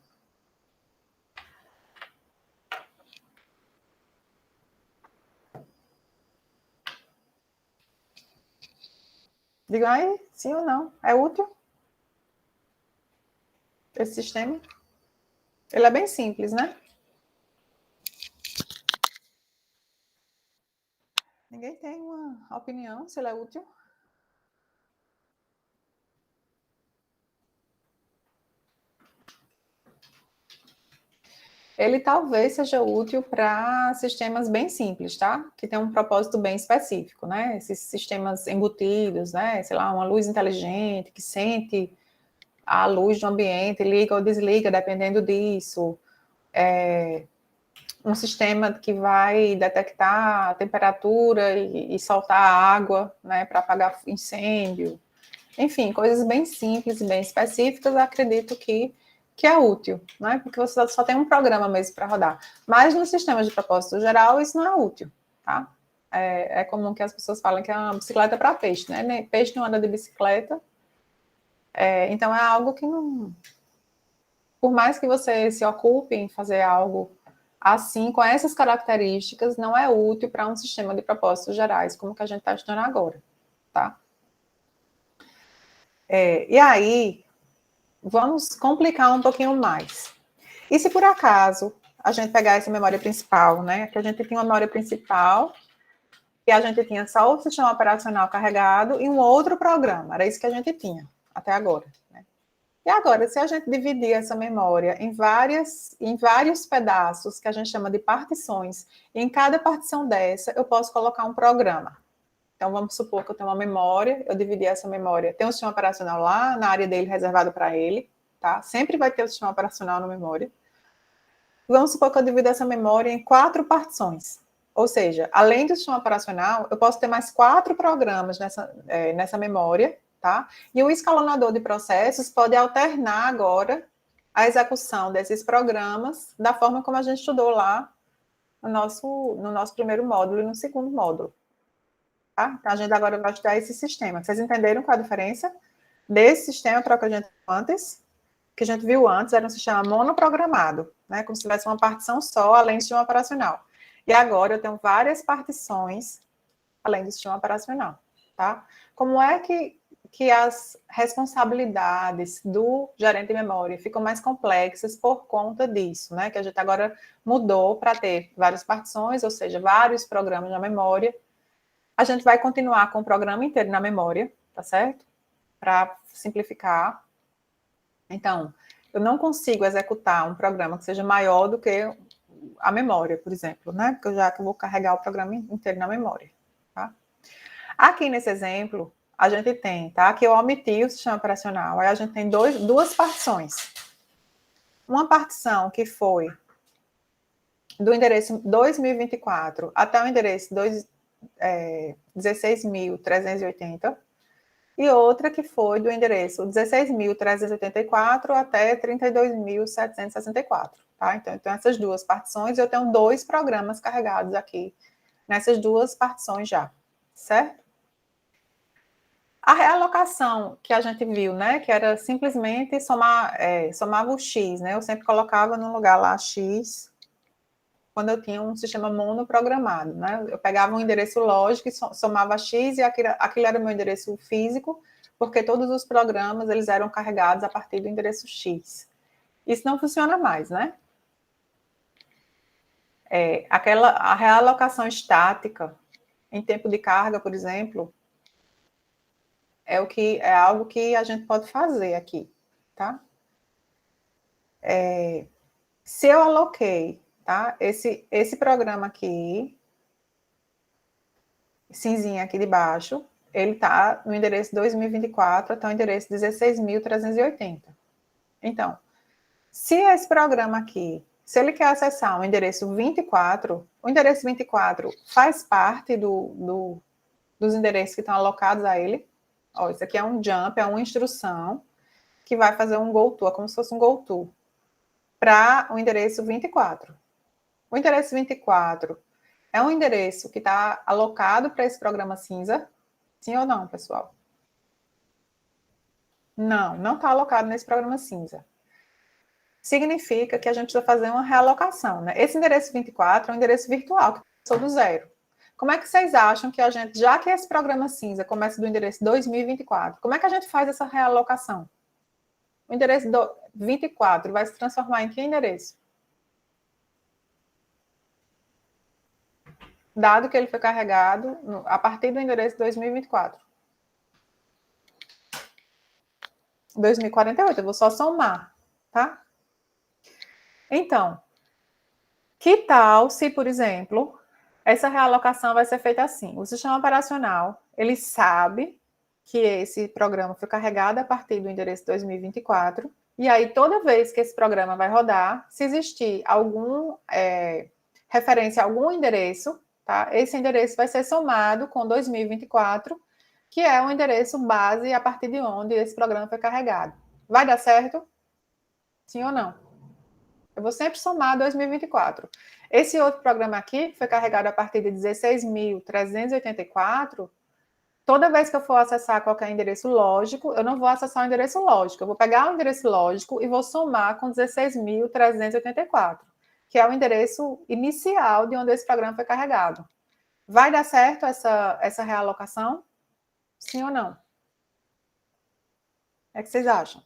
Digam aí, sim ou não. É útil? Esse sistema? Ele é bem simples, né? Ninguém tem uma opinião se ele é útil? Ele talvez seja útil para sistemas bem simples, tá? Que tem um propósito bem específico, né? Esses sistemas embutidos, né? Sei lá, uma luz inteligente que sente a luz do ambiente, liga ou desliga, dependendo disso. Um sistema que vai detectar a temperatura e soltar água, né? Para apagar incêndio. Enfim, coisas bem simples e bem específicas, eu acredito que é útil, né? Porque você só tem um programa mesmo para rodar. Mas nos sistemas de propósito geral, isso não é útil, tá? É comum que as pessoas falem que é uma bicicleta para peixe, né? Peixe não anda de bicicleta. Então, é algo que não... Por mais que você se ocupe em fazer algo assim, com essas características, não é útil para um sistema de propósitos gerais, como que a gente está estudando agora, tá? E aí, vamos complicar um pouquinho mais. E se por acaso a gente pegar essa memória principal, né? Que a gente tinha uma memória principal e a gente tinha só o sistema operacional carregado e um outro programa. Era isso que a gente tinha até agora. Né? E agora, se a gente dividir essa memória em vários pedaços, que a gente chama de partições, e em cada partição dessa eu posso colocar um programa. Então, vamos supor que eu tenho uma memória, eu dividi essa memória, tem um sistema operacional lá, na área dele, reservado para ele, tá? Sempre vai ter o sistema operacional na memória. Vamos supor que eu divido essa memória em 4 partições. Ou seja, além do sistema operacional, eu posso ter mais 4 programas nessa memória, tá? E o escalonador de processos pode alternar agora a execução desses programas da forma como a gente estudou lá no nosso primeiro módulo e no segundo módulo. Tá? Então, a gente agora vai estudar esse sistema. Vocês entenderam qual a diferença desse sistema para o que a gente antes? O que a gente viu antes era um sistema monoprogramado, né? Como se tivesse uma partição só, além do sistema operacional. E agora eu tenho várias partições, além do sistema operacional, tá? Como é que as responsabilidades do gerente de memória ficam mais complexas por conta disso, né? Que a gente agora mudou para ter várias partições, ou seja, vários programas na memória. A gente vai continuar com o programa inteiro na memória, tá certo? Para simplificar. Então, eu não consigo executar um programa que seja maior do que a memória, por exemplo, né? Porque eu vou carregar o programa inteiro na memória, tá? Aqui nesse exemplo, a gente tem, tá? Que eu omiti o sistema operacional. Aí a gente tem duas partições. Uma partição que foi do endereço 2024 até o endereço 16.380 e outra que foi do endereço 16.384 até 32.764, tá? Então, eu tenho essas duas partições e eu tenho 2 programas carregados aqui nessas duas partições já, certo? A realocação que a gente viu, né, que era simplesmente somava o X, né? Eu sempre colocava no lugar lá X quando eu tinha um sistema monoprogramado, né? Eu pegava um endereço lógico e somava X e aquilo era o meu endereço físico, porque todos os programas eles eram carregados a partir do endereço X. Isso não funciona mais, né? A realocação estática em tempo de carga, por exemplo, é algo que a gente pode fazer aqui, tá? Se eu aloquei, tá? Esse programa aqui, cinzinha aqui de baixo, ele está no endereço 2024 até o endereço 16.380. Então, se esse programa aqui, se ele quer acessar o endereço 24, o endereço 24 faz parte dos endereços que estão alocados a ele. Ó, isso aqui é um jump, é uma instrução que vai fazer um goto, como se fosse um goto, para o endereço 24. O endereço 24 é um endereço que está alocado para esse programa cinza? Sim ou não, pessoal? Não está alocado nesse programa cinza. Significa que a gente precisa fazer uma realocação, né? Esse endereço 24 é um endereço virtual, que começou do zero. Como é que vocês acham que a gente, já que esse programa cinza começa do endereço 2024, como é que a gente faz essa realocação? O endereço 24 vai se transformar em que endereço? Dado que ele foi carregado a partir do endereço 2024. 2048, eu vou só somar, tá? Então, que tal se, por exemplo, essa realocação vai ser feita assim? O sistema operacional, ele sabe que esse programa foi carregado a partir do endereço 2024, e aí toda vez que esse programa vai rodar, se existir algum referência a algum endereço, tá? Esse endereço vai ser somado com 2024, que é o endereço base a partir de onde esse programa foi carregado. Vai dar certo? Sim ou não? Eu vou sempre somar 2024. Esse outro programa aqui, que foi carregado a partir de 16.384, toda vez que eu for acessar qualquer endereço lógico, eu não vou acessar o endereço lógico, eu vou pegar o endereço lógico e vou somar com 16.384, que é o endereço inicial de onde esse programa foi carregado. Vai dar certo essa realocação? Sim ou não? O que vocês acham?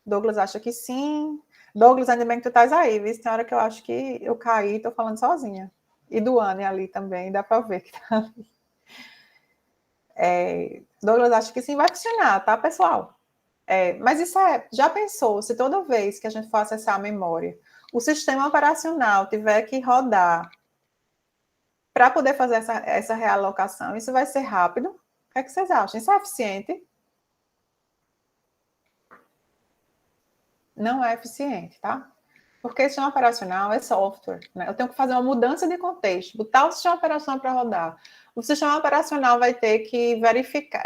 Douglas acha que sim. Douglas, ainda bem que tu estás aí, viu? Tem hora que eu acho que eu caí, tô falando sozinha. E Duane ali também, dá para ver que tá ali. Douglas acha que sim, vai funcionar, tá, pessoal? Mas isso já pensou, se toda vez que a gente for acessar a memória, o sistema operacional tiver que rodar para poder fazer essa realocação, isso vai ser rápido? O que é que vocês acham? Isso é eficiente? Não é eficiente, tá? Porque o sistema operacional é software, né? Eu tenho que fazer uma mudança de contexto, botar o sistema operacional para rodar. O sistema operacional vai ter que verificar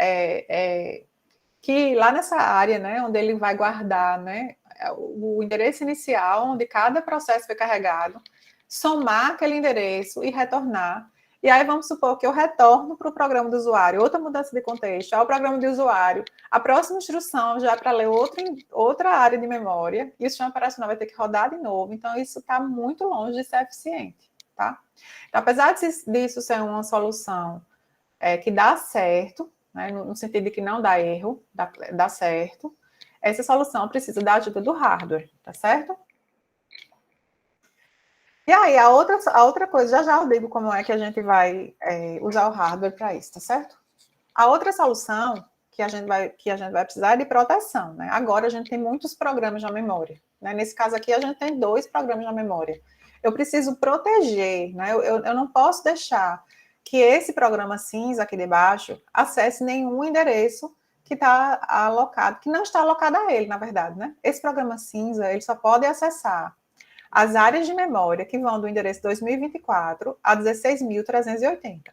que lá nessa área, né, onde ele vai guardar, né, o endereço inicial, onde cada processo foi carregado, somar aquele endereço e retornar. E aí vamos supor que eu retorno para o programa do usuário, outra mudança de contexto, ao programa do usuário, a próxima instrução já é para ler outra área de memória, e o sistema operacional vai ter que rodar de novo, então isso está muito longe de ser eficiente, tá? Então, apesar disso ser uma solução que dá certo, né, no sentido de que não dá erro, dá certo, essa solução precisa da ajuda do hardware, tá certo? E aí, a outra coisa, já eu digo como é que a gente vai usar o hardware para isso, tá certo? A outra solução que a gente vai precisar é de proteção, né? Agora a gente tem muitos programas na memória, né? Nesse caso aqui, a gente tem 2 programas na memória. Eu preciso proteger, né? Eu não posso deixar que esse programa cinza aqui debaixo acesse nenhum endereço que está alocado, que não está alocado a ele, na verdade, né? Esse programa cinza, ele só pode acessar as áreas de memória que vão do endereço 2024 a 16.380.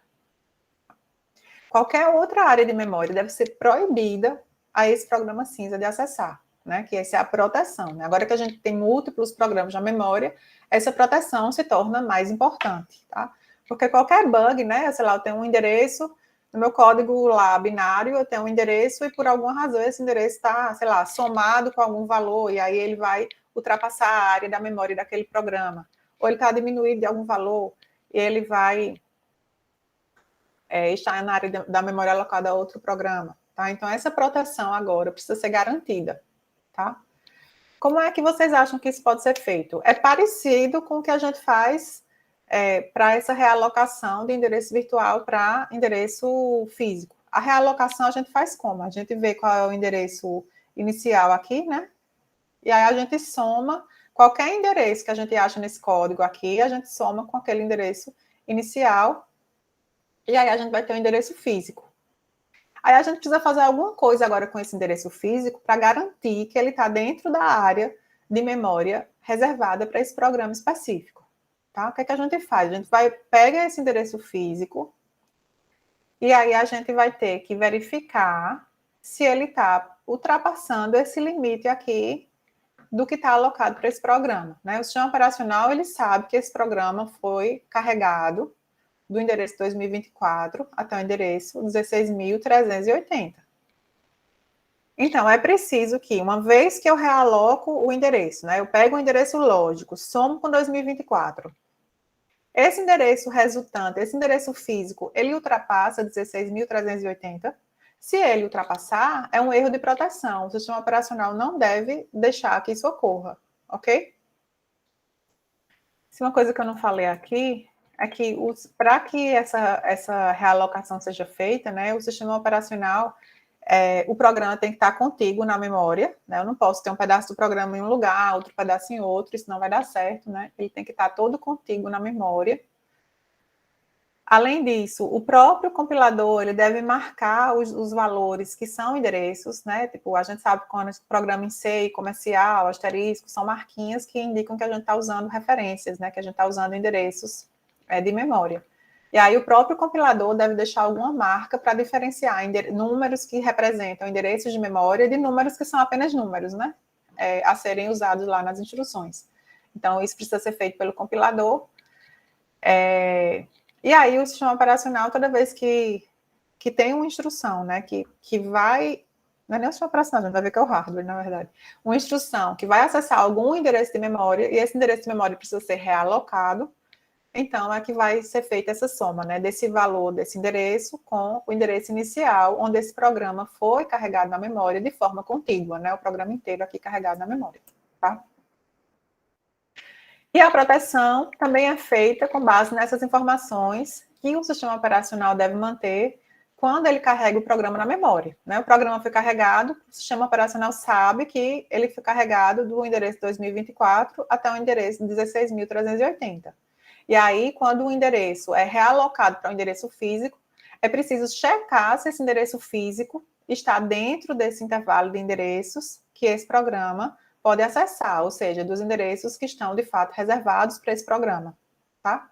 Qualquer outra área de memória deve ser proibida a esse programa cinza de acessar, né? Que essa é a proteção. Né? Agora que a gente tem múltiplos programas na memória, essa proteção se torna mais importante, tá? Porque qualquer bug, né? Sei lá, eu tenho um endereço no meu código lá binário, eu tenho um endereço e por alguma razão esse endereço está, sei lá, somado com algum valor e aí ele vai ultrapassar a área da memória daquele programa. Ou ele está diminuído de algum valor e ele vai estar na área da memória alocada a outro programa. Tá? Então, essa proteção agora precisa ser garantida. Tá? Como é que vocês acham que isso pode ser feito? É parecido com o que a gente faz para essa realocação de endereço virtual para endereço físico. A realocação a gente faz como? A gente vê qual é o endereço inicial aqui, né? E aí a gente soma qualquer endereço que a gente acha nesse código aqui, a gente soma com aquele endereço inicial, e aí a gente vai ter um endereço físico. Aí a gente precisa fazer alguma coisa agora com esse endereço físico para garantir que ele está dentro da área de memória reservada para esse programa específico. Tá? O que é que a gente faz? A gente pega esse endereço físico e aí a gente vai ter que verificar se ele está ultrapassando esse limite aqui do que está alocado para esse programa. Né? O sistema operacional ele sabe que esse programa foi carregado do endereço 2024 até o endereço 16.380. Então, é preciso que, uma vez que eu realoco o endereço, né, eu pego o endereço lógico, somo com 2024, esse endereço resultante, esse endereço físico, ele ultrapassa 16.380. Se ele ultrapassar, é um erro de proteção. O sistema operacional não deve deixar que isso ocorra, ok? Se uma coisa que eu não falei aqui é que para que essa realocação seja feita, né, o sistema operacional, o programa tem que estar contíguo na memória, né? Eu não posso ter um pedaço do programa em um lugar, outro pedaço em outro, isso não vai dar certo, né? Ele tem que estar todo contíguo na memória. Além disso, o próprio compilador ele deve marcar os valores que são endereços, né? Tipo, a gente sabe quando o programa em C, comercial, asterisco, são marquinhas que indicam que a gente está usando referências, né? Que a gente está usando endereços de memória. E aí o próprio compilador deve deixar alguma marca para diferenciar números que representam endereços de memória de números que são apenas números, né? A serem usados lá nas instruções. Então, isso precisa ser feito pelo compilador. E aí o sistema operacional, toda vez que tem uma instrução, né, que vai... Não é nem o sistema operacional, a gente vai ver que é o hardware, na verdade. Uma instrução que vai acessar algum endereço de memória, e esse endereço de memória precisa ser realocado, então é que vai ser feita essa soma, né, desse valor desse endereço com o endereço inicial, onde esse programa foi carregado na memória de forma contígua, né, o programa inteiro aqui carregado na memória, tá? E a proteção também é feita com base nessas informações que o sistema operacional deve manter quando ele carrega o programa na memória. Né? O programa foi carregado, o sistema operacional sabe que ele foi carregado do endereço 2024 até o endereço 16.380. E aí, quando o endereço é realocado para o endereço físico, é preciso checar se esse endereço físico está dentro desse intervalo de endereços que esse programa pode acessar, ou seja, dos endereços que estão, de fato, reservados para esse programa, tá?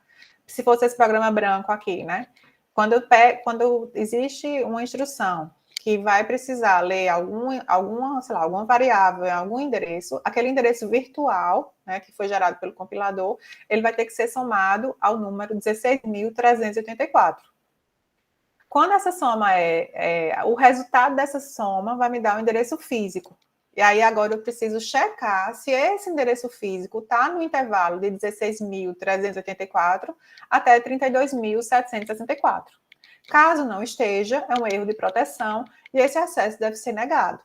Se fosse esse programa branco aqui, né? Quando existe uma instrução que vai precisar ler alguma variável, algum endereço, aquele endereço virtual, né, que foi gerado pelo compilador, ele vai ter que ser somado ao número 16.384. Quando essa soma o resultado dessa soma vai me dar o endereço físico. E aí agora eu preciso checar se esse endereço físico está no intervalo de 16.384 até 32.764. Caso não esteja, é um erro de proteção e esse acesso deve ser negado.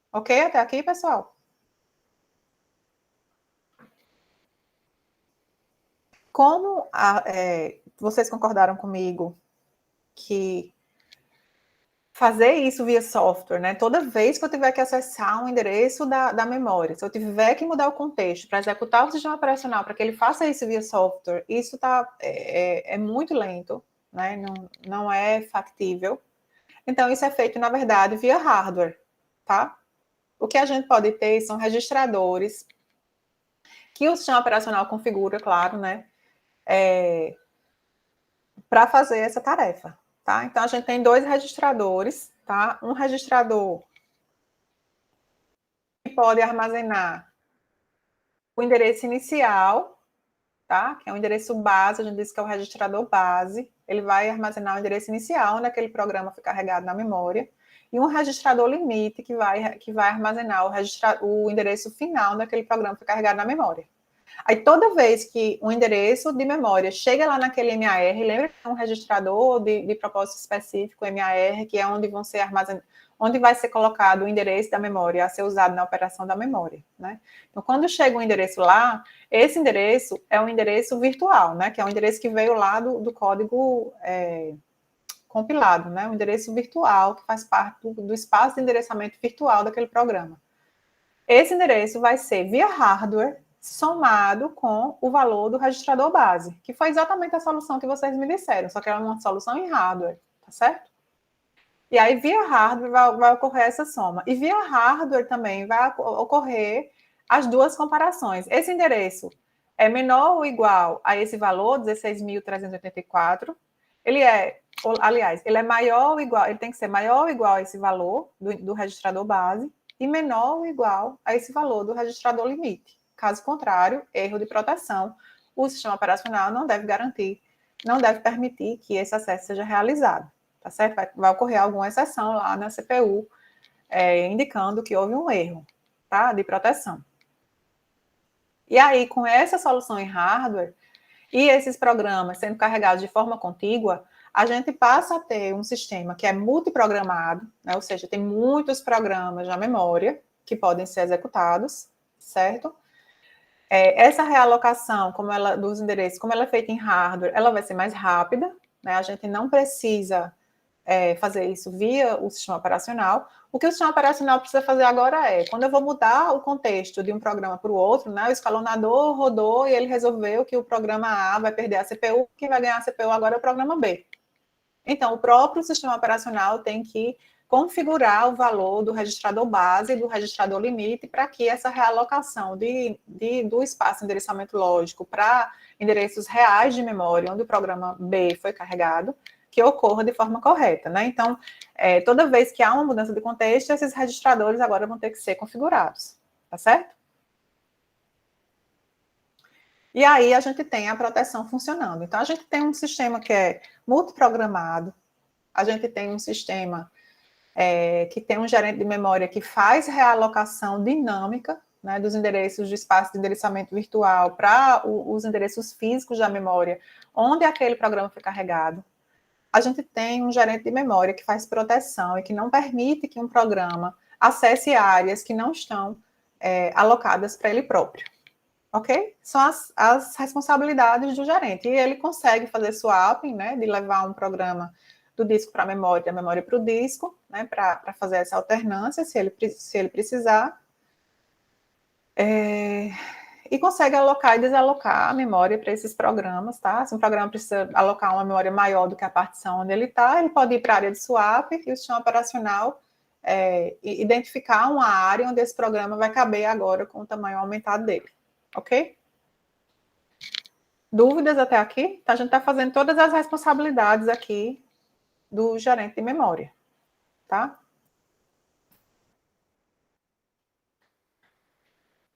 Ok? Até aqui, pessoal? Como vocês concordaram comigo que fazer isso via software, né? Toda vez que eu tiver que acessar um endereço da memória, se eu tiver que mudar o contexto para executar o sistema operacional, para que ele faça isso via software, isso é muito lento, né? Não é factível. Então, isso é feito, na verdade, via hardware, tá? O que a gente pode ter são registradores que o sistema operacional configura, claro, né? Para fazer essa tarefa, tá? Então, a gente tem 2 registradores, tá? Um registrador que pode armazenar o endereço inicial, tá? Que é o endereço base, a gente disse que é o registrador base. Ele vai armazenar o endereço inicial, onde aquele programa foi carregado na memória. E um registrador limite, que vai armazenar o endereço final daquele programa que foi carregado na memória. Aí, toda vez que um endereço de memória chega lá naquele MAR, lembra que é um registrador de propósito específico, MAR, que é onde vão ser armazenados, onde vai ser colocado o endereço da memória a ser usado na operação da memória, né? Então, quando chega um endereço lá, esse endereço é um endereço virtual, né? Que é um endereço que veio lá do código compilado, né? Um endereço virtual que faz parte do espaço de endereçamento virtual daquele programa. Esse endereço vai ser via hardware somado com o valor do registrador base, que foi exatamente a solução que vocês me disseram, só que é uma solução em hardware, tá certo? E aí, via hardware, vai ocorrer essa soma. E via hardware também vai ocorrer as 2 comparações. Esse endereço é menor ou igual a esse valor, 16.384. Ele é maior ou igual, ele tem que ser maior ou igual a esse valor do registrador base e menor ou igual a esse valor do registrador limite. Caso contrário, erro de proteção, o sistema operacional não deve garantir, não deve permitir que esse acesso seja realizado, tá certo? Vai ocorrer alguma exceção lá na CPU, indicando que houve um erro, tá? De proteção. E aí, com essa solução em hardware e esses programas sendo carregados de forma contígua, a gente passa a ter um sistema que é multiprogramado, né? Ou seja, tem muitos programas na memória que podem ser executados, certo? Essa realocação dos endereços, como ela é feita em hardware, ela vai ser mais rápida, né? A gente não precisa fazer isso via o sistema operacional. O que o sistema operacional precisa fazer agora quando eu vou mudar o contexto de um programa para o outro, né? O escalonador rodou e ele resolveu que o programa A vai perder a CPU, quem vai ganhar a CPU agora é o programa B. Então, o próprio sistema operacional tem que configurar o valor do registrador base e do registrador limite para que essa realocação do espaço de endereçamento lógico para endereços reais de memória, onde o programa B foi carregado, que ocorra de forma correta, né? Então, toda vez que há uma mudança de contexto, esses registradores agora vão ter que ser configurados, tá certo? E aí a gente tem a proteção funcionando. Então, a gente tem um sistema que é multiprogramado, a gente tem um sistema que tem um gerente de memória que faz realocação dinâmica, né, dos endereços de espaço de endereçamento virtual para os endereços físicos da memória, onde aquele programa foi carregado. A gente tem um gerente de memória que faz proteção e que não permite que um programa acesse áreas que não estão alocadas para ele próprio. Ok? São as responsabilidades do gerente. E ele consegue fazer swapping, né, de levar um programa do disco para a memória, da memória para o disco, né, para fazer essa alternância, se ele precisar. E consegue alocar e desalocar a memória para esses programas, tá? Se um programa precisa alocar uma memória maior do que a partição onde ele está, ele pode ir para a área de swap e o sistema operacional identificar uma área onde esse programa vai caber agora com o tamanho aumentado dele. Ok? Dúvidas até aqui? Então, a gente está fazendo todas as responsabilidades aqui do gerente de memória. tá?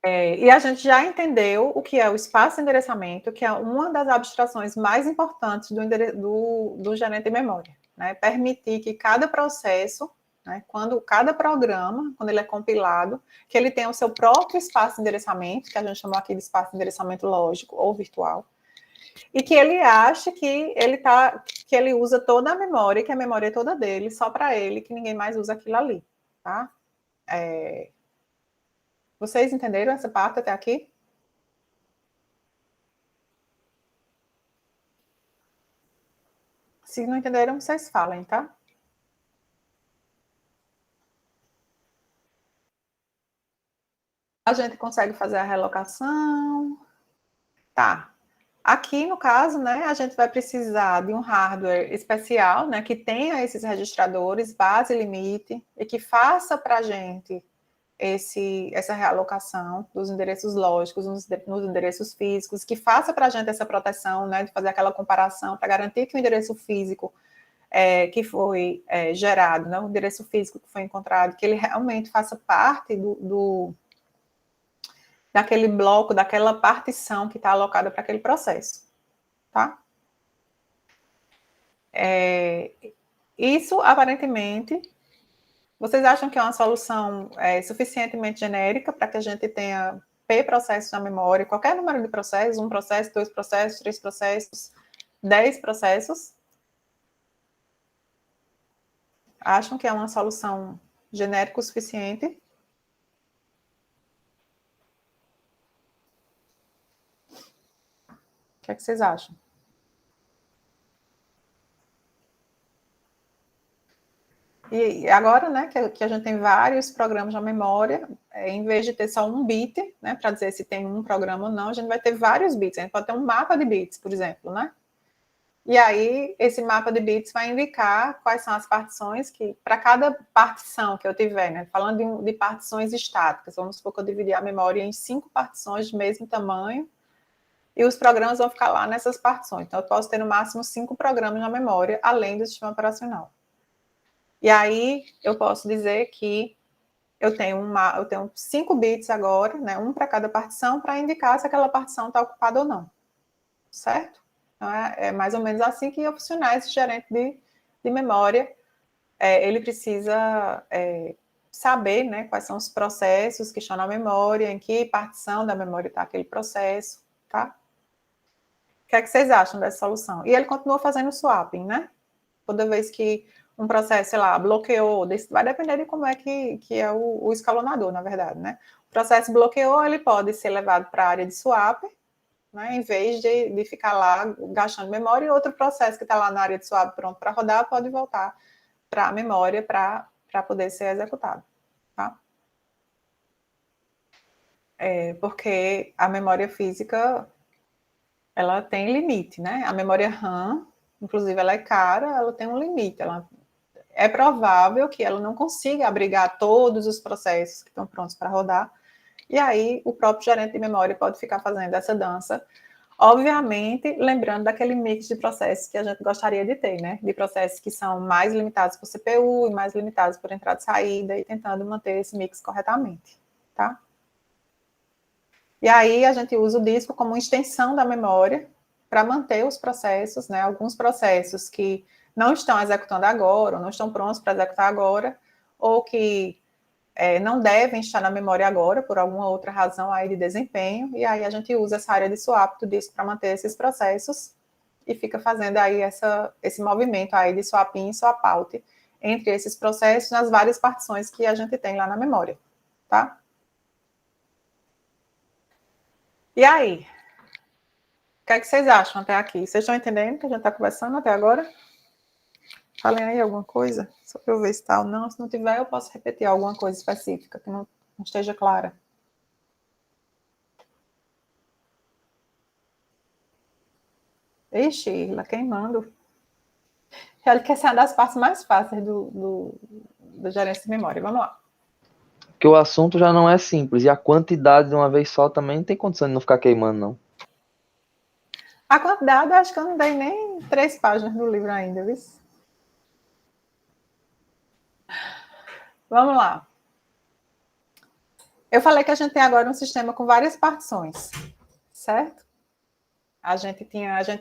E a gente já entendeu o que é o espaço de endereçamento, que é uma das abstrações mais importantes do gerente de memória, né? Permitir que cada processo, né, cada programa, quando ele é compilado, que ele tenha o seu próprio espaço de endereçamento, que a gente chamou aqui de espaço de endereçamento lógico ou virtual, e que ele ache que ele usa toda a memória, que a memória é toda dele, só para ele, que ninguém mais usa aquilo ali, tá? Vocês entenderam essa parte até aqui? Se não entenderam, vocês falem, tá? A gente consegue fazer a relocação. Tá. Aqui, no caso, né, a gente vai precisar de um hardware especial, né, que tenha esses registradores, base e limite, e que faça para a gente essa realocação dos endereços lógicos nos endereços físicos, que faça para a gente essa proteção, né, de fazer aquela comparação, para garantir que o endereço físico que foi gerado, né, o endereço físico que foi encontrado, que ele realmente faça parte daquele bloco, daquela partição que está alocada para aquele processo, tá? Isso, aparentemente, vocês acham que é uma solução suficientemente genérica para que a gente tenha P processos na memória, qualquer número de processos, 1 processo, 2 processos, 3 processos, 10 processos? Acham que é uma solução genérica o suficiente? O que é que vocês acham? E agora, né, que a gente tem vários programas na memória, em vez de ter só um bit, né, para dizer se tem um programa ou não, a gente vai ter vários bits. A gente pode ter um mapa de bits, por exemplo, né? E aí, esse mapa de bits vai indicar quais são as partições que, para cada partição que eu tiver, né? Falando de partições estáticas, vamos supor que eu dividi a memória em 5 partições de mesmo tamanho, e os programas vão ficar lá nessas partições. Então, eu posso ter no máximo 5 programas na memória, além do sistema operacional. E aí, eu posso dizer que eu tenho 5 bits agora, né? Um para cada partição, para indicar se aquela partição está ocupada ou não. Certo? Então, é mais ou menos assim que ia funcionar esse gerente de memória. Ele precisa saber, né, quais são os processos que estão na memória, em que partição da memória está aquele processo, tá? O que é que vocês acham dessa solução? E ele continua fazendo swapping, né? Toda vez que um processo, sei lá, bloqueou, vai depender de como é que é o escalonador, na verdade, né? O processo bloqueou, ele pode ser levado para a área de swap, né, em vez de ficar lá gastando memória, e outro processo que está lá na área de swap pronto para rodar pode voltar para a memória para poder ser executado. Tá? Porque a memória física ela tem limite, né? A memória RAM, inclusive, ela é cara, ela tem um limite. É provável que ela não consiga abrigar todos os processos que estão prontos para rodar, e aí o próprio gerente de memória pode ficar fazendo essa dança. Obviamente, lembrando daquele mix de processos que a gente gostaria de ter, né? De processos que são mais limitados por CPU e mais limitados por entrada e saída, e tentando manter esse mix corretamente, tá? E aí a gente usa o disco como extensão da memória para manter os processos, né? Alguns processos que não estão executando agora, ou não estão prontos para executar agora, ou que não devem estar na memória agora, por alguma outra razão aí de desempenho, e aí a gente usa essa área de swap do disco para manter esses processos, e fica fazendo aí esse movimento aí de swap in e swap out entre esses processos nas várias partições que a gente tem lá na memória, tá? E aí? O que é que vocês acham até aqui? Vocês estão entendendo o que a gente está conversando até agora? Falem aí alguma coisa, só para eu ver se está ou não. Se não tiver, eu posso repetir alguma coisa específica que não esteja clara. Ixi, lá queimando. Ele quer ser uma das partes mais fáceis do gerência de memória. Vamos lá. Porque o assunto já não é simples, e a quantidade de uma vez só também não tem condição de não ficar queimando, não. A quantidade, acho que eu não dei nem 3 páginas do livro ainda, viu? Vamos lá. Eu falei que a gente tem agora um sistema com várias partições, certo? A gente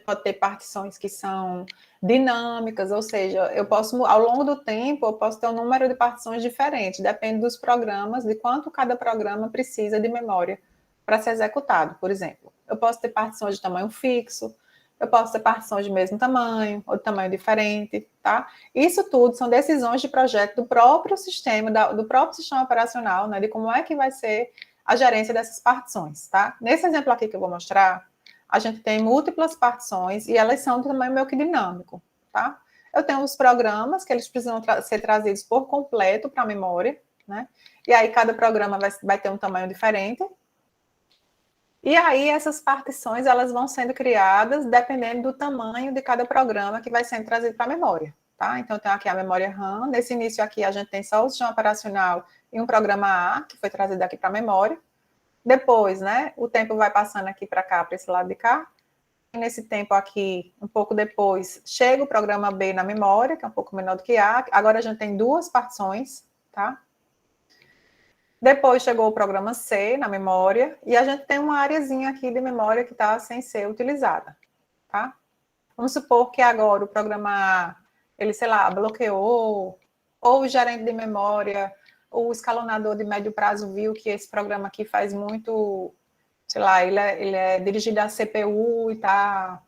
pode ter partições que são dinâmicas, ou seja, eu posso, ao longo do tempo, eu posso ter um número de partições diferentes, depende dos programas, de quanto cada programa precisa de memória para ser executado. Por exemplo, eu posso ter partições de tamanho fixo, eu posso ter partições de mesmo tamanho, ou de tamanho diferente, tá? Isso tudo são decisões de projeto do próprio sistema, do próprio sistema operacional, né, de como é que vai ser a gerência dessas partições, tá? Nesse exemplo aqui que eu vou mostrar, a gente tem múltiplas partições e elas são de tamanho meio que dinâmico, tá? Eu tenho os programas que eles precisam ser trazidos por completo para a memória, né? E aí cada programa vai ter um tamanho diferente. E aí essas partições, elas vão sendo criadas dependendo do tamanho de cada programa que vai sendo trazido para a memória, tá? Então, eu tenho aqui a memória RAM. Nesse início aqui, a gente tem só o sistema operacional e um programa A, que foi trazido aqui para a memória. Depois, né, o tempo vai passando aqui para cá, para esse lado de cá. E nesse tempo aqui, um pouco depois, chega o programa B na memória, que é um pouco menor do que A. Agora a gente tem duas partições, tá? Depois chegou o programa C na memória, e a gente tem uma areazinha aqui de memória que está sem ser utilizada, tá? Vamos supor que agora o programa A, ele, sei lá, bloqueou, ou o gerente de memória, ou o escalonador de médio prazo viu que esse programa aqui faz muito, sei lá, ele é dirigido à CPU e está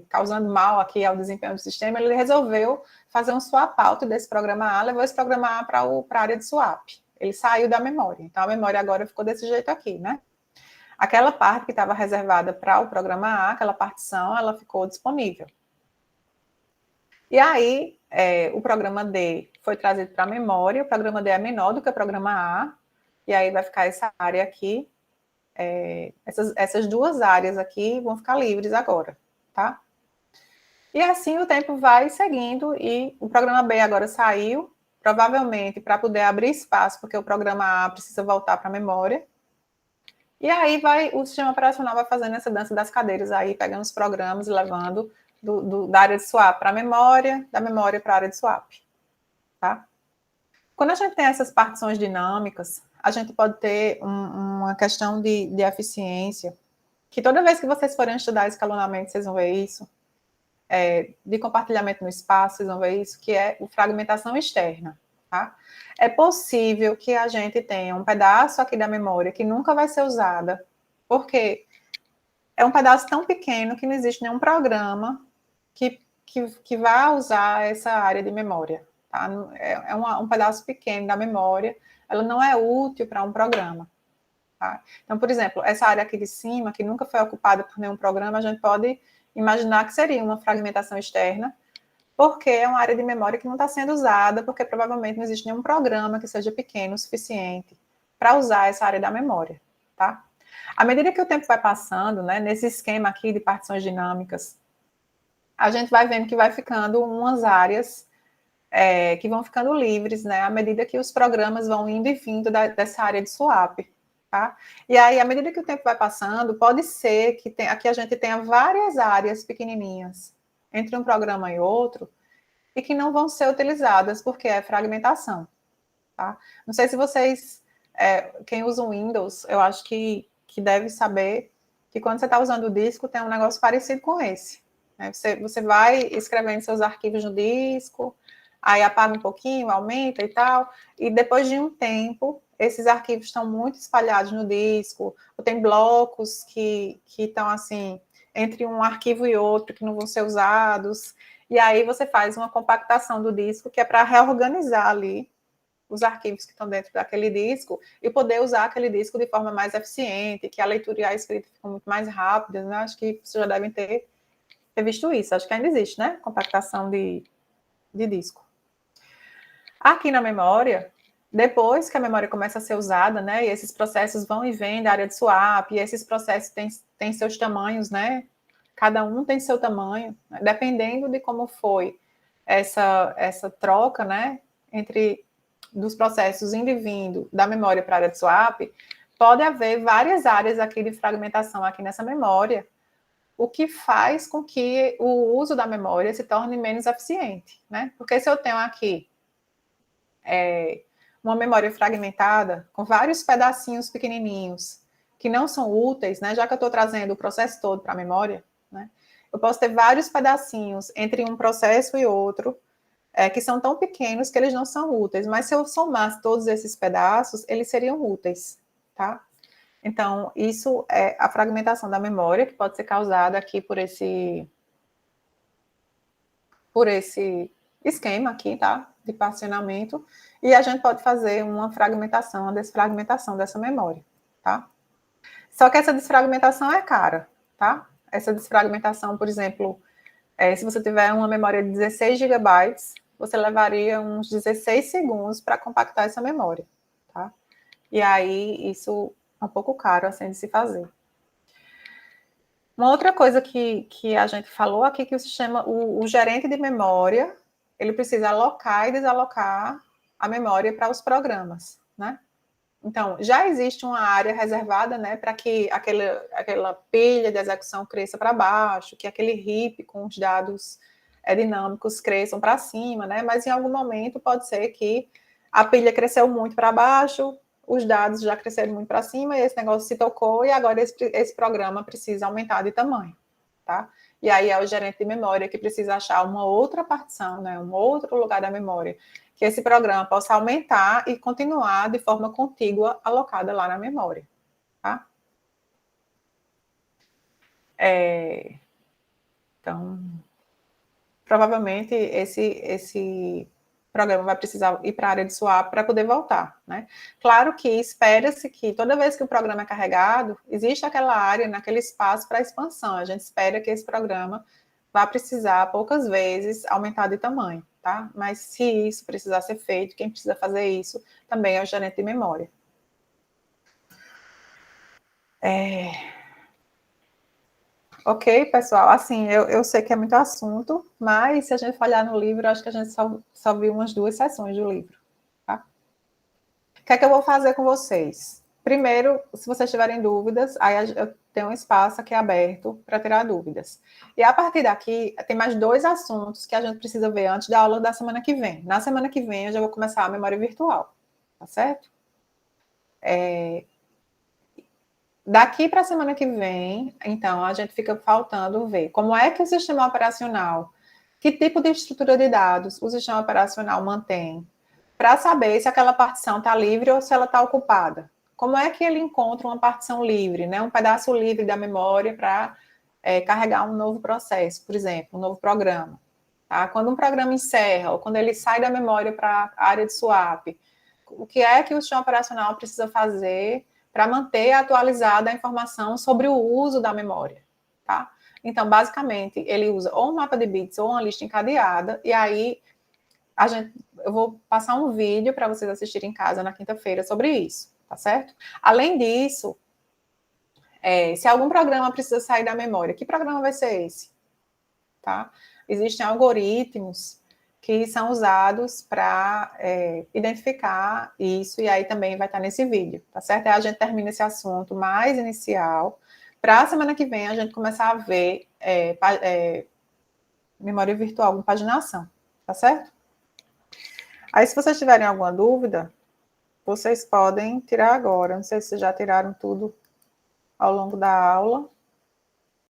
causando mal aqui ao desempenho do sistema, ele resolveu fazer um swap out desse programa A, levou esse programa A para a área de swap. Ele saiu da memória. Então, a memória agora ficou desse jeito aqui, né? Aquela parte que estava reservada para o programa A, aquela partição, ela ficou disponível. E aí, o programa D foi trazido para a memória, o programa D é menor do que o programa A, e aí vai ficar essa área aqui. Essas duas áreas aqui vão ficar livres agora, tá? E assim o tempo vai seguindo e o programa B agora saiu, provavelmente para poder abrir espaço, porque o programa A precisa voltar para a memória. E aí o sistema operacional vai fazendo essa dança das cadeiras aí, pegando os programas e levando da área de swap para a memória, da memória para a área de swap, tá? Quando a gente tem essas partições dinâmicas, a gente pode ter uma questão de eficiência, que toda vez que vocês forem estudar escalonamento, vocês vão ver isso, de compartilhamento no espaço, vocês vão ver isso, que é a fragmentação externa, tá? É possível que a gente tenha um pedaço aqui da memória que nunca vai ser usada, porque é um pedaço tão pequeno que não existe nenhum programa que vá usar essa área de memória, tá? É um pedaço pequeno da memória, ela não é útil para um programa, tá? Então, por exemplo, essa área aqui de cima, que nunca foi ocupada por nenhum programa, a gente pode imaginar que seria uma fragmentação externa, porque é uma área de memória que não está sendo usada, porque provavelmente não existe nenhum programa que seja pequeno o suficiente para usar essa área da memória, tá? À medida que o tempo vai passando, né, nesse esquema aqui de partições dinâmicas, a gente vai vendo que vai ficando umas áreas que vão ficando livres, né, à medida que os programas vão indo e vindo dessa área de swap, tá? E aí, à medida que o tempo vai passando, pode ser que aqui a gente tenha várias áreas pequenininhas entre um programa e outro e que não vão ser utilizadas porque é fragmentação, tá? Não sei se vocês, quem usa o Windows, eu acho que deve saber que quando você está usando o disco tem um negócio parecido com esse, né? Você vai escrevendo seus arquivos no disco, aí apaga um pouquinho, aumenta e tal, e depois de um tempo, esses arquivos estão muito espalhados no disco, ou tem blocos que estão assim, entre um arquivo e outro, que não vão ser usados, e aí você faz uma compactação do disco, que é para reorganizar ali os arquivos que estão dentro daquele disco, e poder usar aquele disco de forma mais eficiente, que a leitura e a escrita ficam muito mais rápidas, né? Acho que vocês já devem ter visto isso, acho que ainda existe, né? Compactação de disco. Aqui na memória, depois que a memória começa a ser usada, né, e esses processos vão e vêm da área de swap, e esses processos têm seus tamanhos, né, cada um tem seu tamanho, né, dependendo de como foi essa troca, né, dos processos indo e vindo da memória para a área de swap, pode haver várias áreas aqui de fragmentação aqui nessa memória, o que faz com que o uso da memória se torne menos eficiente, né, porque se eu tenho aqui uma memória fragmentada com vários pedacinhos pequenininhos que não são úteis, né? Já que eu estou trazendo o processo todo para a memória, né? Eu posso ter vários pedacinhos entre um processo e outro, que são tão pequenos que eles não são úteis, mas se eu somasse todos esses pedaços, eles seriam úteis, tá? Então, isso é a fragmentação da memória, que pode ser causada aqui por esse esquema aqui, tá? De particionamento, e a gente pode fazer uma fragmentação, uma desfragmentação dessa memória, tá? Só que essa desfragmentação é cara, tá? Essa desfragmentação, por exemplo, se você tiver uma memória de 16 gigabytes, você levaria uns 16 segundos para compactar essa memória, tá? E aí, isso é um pouco caro, assim, de se fazer. Uma outra coisa que a gente falou aqui, que o sistema, o gerente de memória, ele precisa alocar e desalocar a memória para os programas, né? Então, já existe uma área reservada, né, para que aquela pilha de execução cresça para baixo, que aquele heap com os dados dinâmicos cresçam para cima, né? Mas em algum momento pode ser que a pilha cresceu muito para baixo, os dados já cresceram muito para cima, e esse negócio se tocou, e agora esse programa precisa aumentar de tamanho, tá? E aí é o gerente de memória que precisa achar uma outra partição, né, um outro lugar da memória, que esse programa possa aumentar e continuar de forma contígua alocada lá na memória, tá? Então, provavelmente esse programa vai precisar ir para a área de swap para poder voltar, né? Claro que espera-se que toda vez que o programa é carregado, existe aquela área, naquele espaço para expansão. A gente espera que esse programa vá precisar, poucas vezes, aumentar de tamanho, tá? Mas se isso precisar ser feito, quem precisa fazer isso também é o gerente de memória. Ok, pessoal, assim, eu sei que é muito assunto, mas se a gente olhar no livro, acho que a gente só viu umas 2 sessões do livro, tá? O que é que eu vou fazer com vocês? Primeiro, se vocês tiverem dúvidas, aí eu tenho um espaço aqui aberto para tirar dúvidas. E a partir daqui, tem mais 2 assuntos que a gente precisa ver antes da aula da semana que vem. Na semana que vem, eu já vou começar a memória virtual, tá certo? Daqui para a semana que vem, então, a gente fica faltando ver como é que o sistema operacional, que tipo de estrutura de dados o sistema operacional mantém, para saber se aquela partição está livre ou se ela está ocupada. Como é que ele encontra uma partição livre, né, um pedaço livre da memória para carregar um novo processo, por exemplo, um novo programa. Tá? Quando um programa encerra, ou quando ele sai da memória para a área de swap, o que é que o sistema operacional precisa fazer para manter atualizada a informação sobre o uso da memória, tá? Então, basicamente, ele usa ou um mapa de bits ou uma lista encadeada, e aí eu vou passar um vídeo para vocês assistirem em casa na quinta-feira sobre isso, tá certo? Além disso, se algum programa precisa sair da memória, que programa vai ser esse? Tá? Existem algoritmos que são usados para identificar isso, e aí também vai estar nesse vídeo, tá certo? Aí a gente termina esse assunto mais inicial, para a semana que vem a gente começar a ver memória virtual com paginação, tá certo? Aí se vocês tiverem alguma dúvida, vocês podem tirar agora, não sei se vocês já tiraram tudo ao longo da aula.